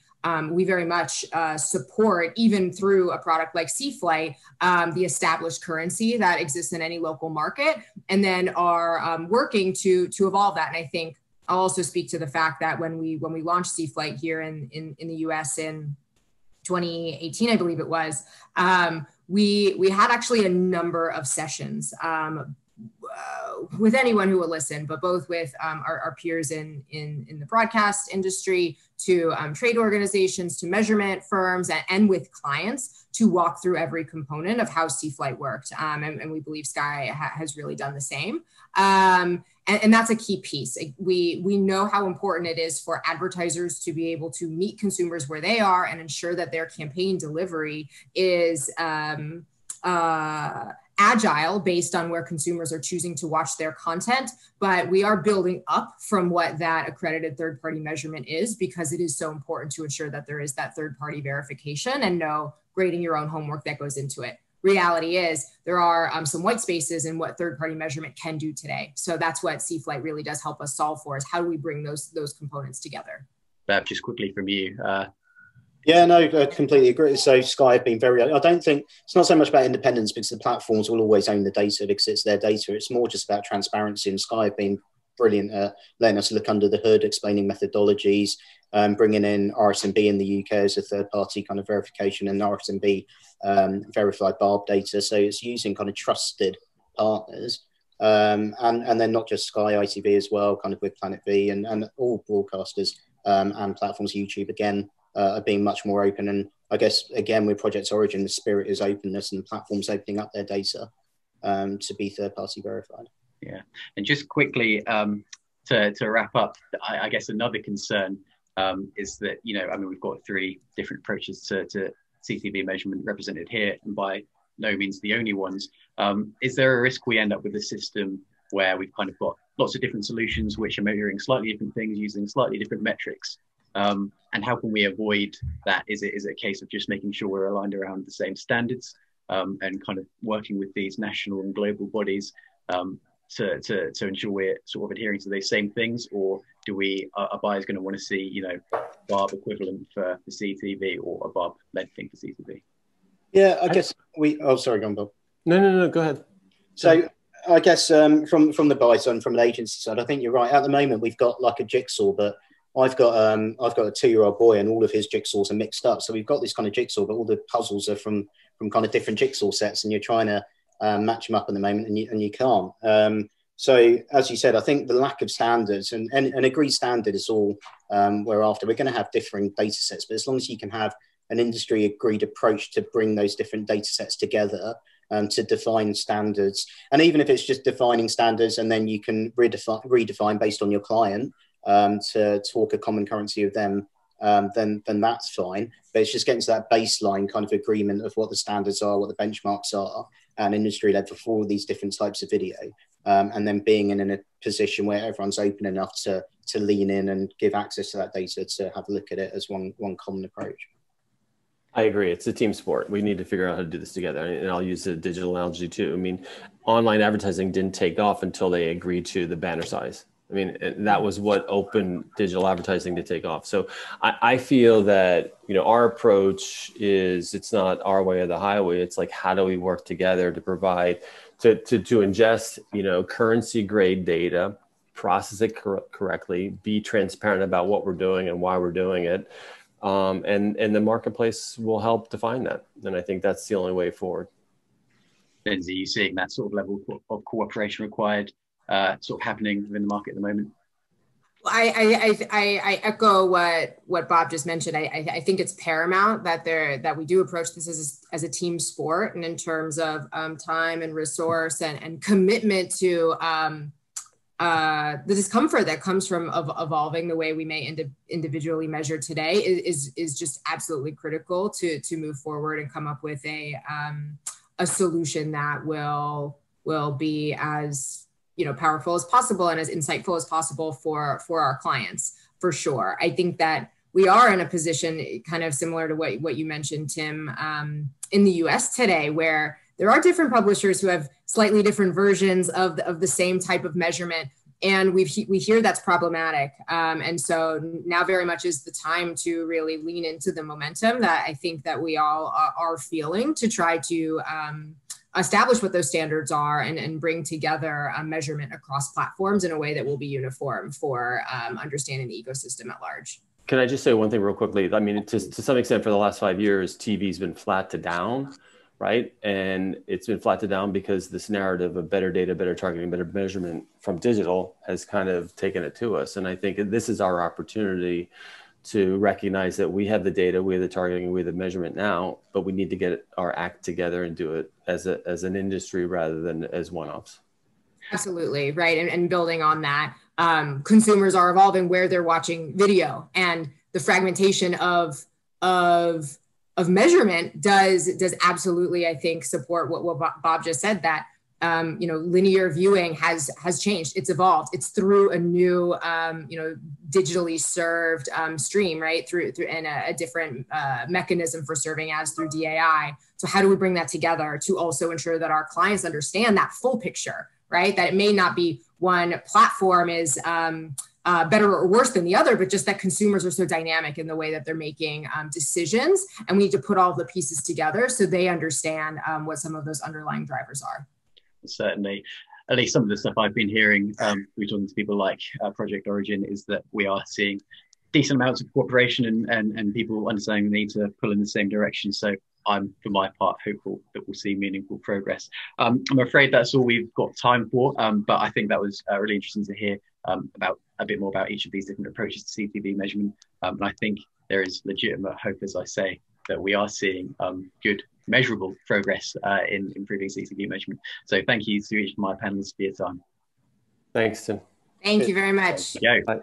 Speaker 10: we very much support, even through a product like C-Flight, the established currency that exists in any local market, and then are working to evolve that. And I think I'll also speak to the fact that when we launched C-Flight here in the US in 2018, I believe it was, we had actually a number of sessions with anyone who will listen, but both with our peers in the broadcast industry, to trade organizations, to measurement firms, and with clients to walk through every component of how C-Flight worked. And we believe Sky has really done the same. And that's a key piece. We know how important it is for advertisers to be able to meet consumers where they are and ensure that their campaign delivery is agile based on where consumers are choosing to watch their content. But we are building up from what that accredited third-party measurement is, because it is so important to ensure that there is that third-party verification and no grading your own homework that goes into it. Reality is there are some white spaces in what third-party measurement can do today. So that's what C-Flight really does help us solve for, is how do we bring those components together?
Speaker 13: Bev, just quickly from you.
Speaker 11: Yeah, no, I completely agree. So Sky have been I don't think it's not so much about independence, because the platforms will always own the data because it's their data. It's more just about transparency, and Sky have been brilliant at letting us look under the hood, explaining methodologies, bringing in RSMB in the UK as a third-party kind of verification, and RSMB verified BARB data. So it's using kind of trusted partners, and then not just Sky, ITV as well, kind of with Planet V, and all broadcasters and platforms, YouTube again, are being much more open. And I guess, again, with Project Origin, the spirit is openness and platforms opening up their data to be third-party verified.
Speaker 13: Yeah, and just quickly to wrap up, I guess another concern is that, we've got 3 different approaches to CTV measurement represented here, and by no means the only ones. Is there a risk we end up with a system where we've kind of got lots of different solutions which are measuring slightly different things using slightly different metrics? And how can we avoid that? Is it a case of just making sure we're aligned around the same standards and kind of working with these national and global bodies to ensure we're sort of adhering to those same things? Or are buyers going to want to see, BARB equivalent for CTV or a BARB-led thing for CTV?
Speaker 11: Yeah, I guess sorry, go on, Bob.
Speaker 12: No, go ahead.
Speaker 11: So I guess from the buy side and from an agency side, I think you're right. At the moment, we've got like a jigsaw, but I've got a 2-year-old boy, and all of his jigsaws are mixed up. So we've got this kind of jigsaw, but all the puzzles are from kind of different jigsaw sets, and you're trying to match them up at the moment, and you can't. So as you said, I think the lack of standards and an agreed standard is all we're after. We're going to have differing data sets, but as long as you can have an industry agreed approach to bring those different data sets together to define standards, and even if it's just defining standards and then you can redefine based on your client, to talk a common currency with them, then that's fine. But it's just getting to that baseline kind of agreement of what the standards are, what the benchmarks are, and industry level for all these different types of video, and then being in a position where everyone's open enough to lean in and give access to that data to have a look at it as one common approach.
Speaker 12: I agree. It's a team sport. We need to figure out how to do this together. And I'll use a digital analogy too. I mean, online advertising didn't take off until they agreed to the banner size. I mean, that was what opened digital advertising to take off. So I feel that, you know, our approach is, it's not our way or the highway. It's like, how do we work together to provide, to ingest, you know, currency grade data, process it correctly, be transparent about what we're doing and why we're doing it. And the marketplace will help define that. And I think that's the only way forward.
Speaker 13: Lindsay, are you seeing that sort of level of cooperation required sort of happening within the market at the moment?
Speaker 10: I echo what Bob just mentioned. I think it's paramount that we do approach this as a team sport, and in terms of time and resource and commitment to the discomfort that comes from evolving the way we may individually measure today is just absolutely critical to move forward and come up with a solution that will be as, you know, powerful as possible and as insightful as possible for our clients, for sure. I think that we are in a position kind of similar to what you mentioned, Tim, in the US today, where there are different publishers who have slightly different versions of the same type of measurement. And we hear that's problematic. And so now very much is the time to really lean into the momentum that I think that we all are feeling, to try to establish what those standards are and bring together a measurement across platforms in a way that will be uniform for understanding the ecosystem at large.
Speaker 12: Can I just say one thing real quickly? I mean, to some extent, for the last 5 years, TV's been flat to down, right? And it's been flat to down because this narrative of better data, better targeting, better measurement from digital has kind of taken it to us. And I think this is our opportunity to recognize that we have the data, we have the targeting, we have the measurement now, but we need to get our act together and do it as an industry rather than as one-offs.
Speaker 10: Absolutely, right. And building on that, consumers are evolving where they're watching video, and the fragmentation of measurement does absolutely, I think, support what Bob just said, that you know, linear viewing has changed. It's evolved. It's through a new, you know, digitally served stream, right? Through and a different mechanism for serving ads through DAI. So how do we bring that together to also ensure that our clients understand that full picture, right? That it may not be one platform is better or worse than the other, but just that consumers are so dynamic in the way that they're making decisions, and we need to put all the pieces together so they understand what some of those underlying drivers are.
Speaker 13: Certainly, at least some of the stuff I've been hearing through talking to people like Project Origin is that we are seeing decent amounts of cooperation and people understanding the need to pull in the same direction. So I'm, for my part, hopeful that we'll see meaningful progress. I'm afraid that's all we've got time for, but I think that was really interesting to hear about a bit more about each of these different approaches to CTV measurement. And I think there is legitimate hope, as I say, that we are seeing good measurable progress in improving CTV measurement. So thank you to each of my panelists for your time.
Speaker 12: Thanks, Tim.
Speaker 10: Thank you very much.
Speaker 13: Bye.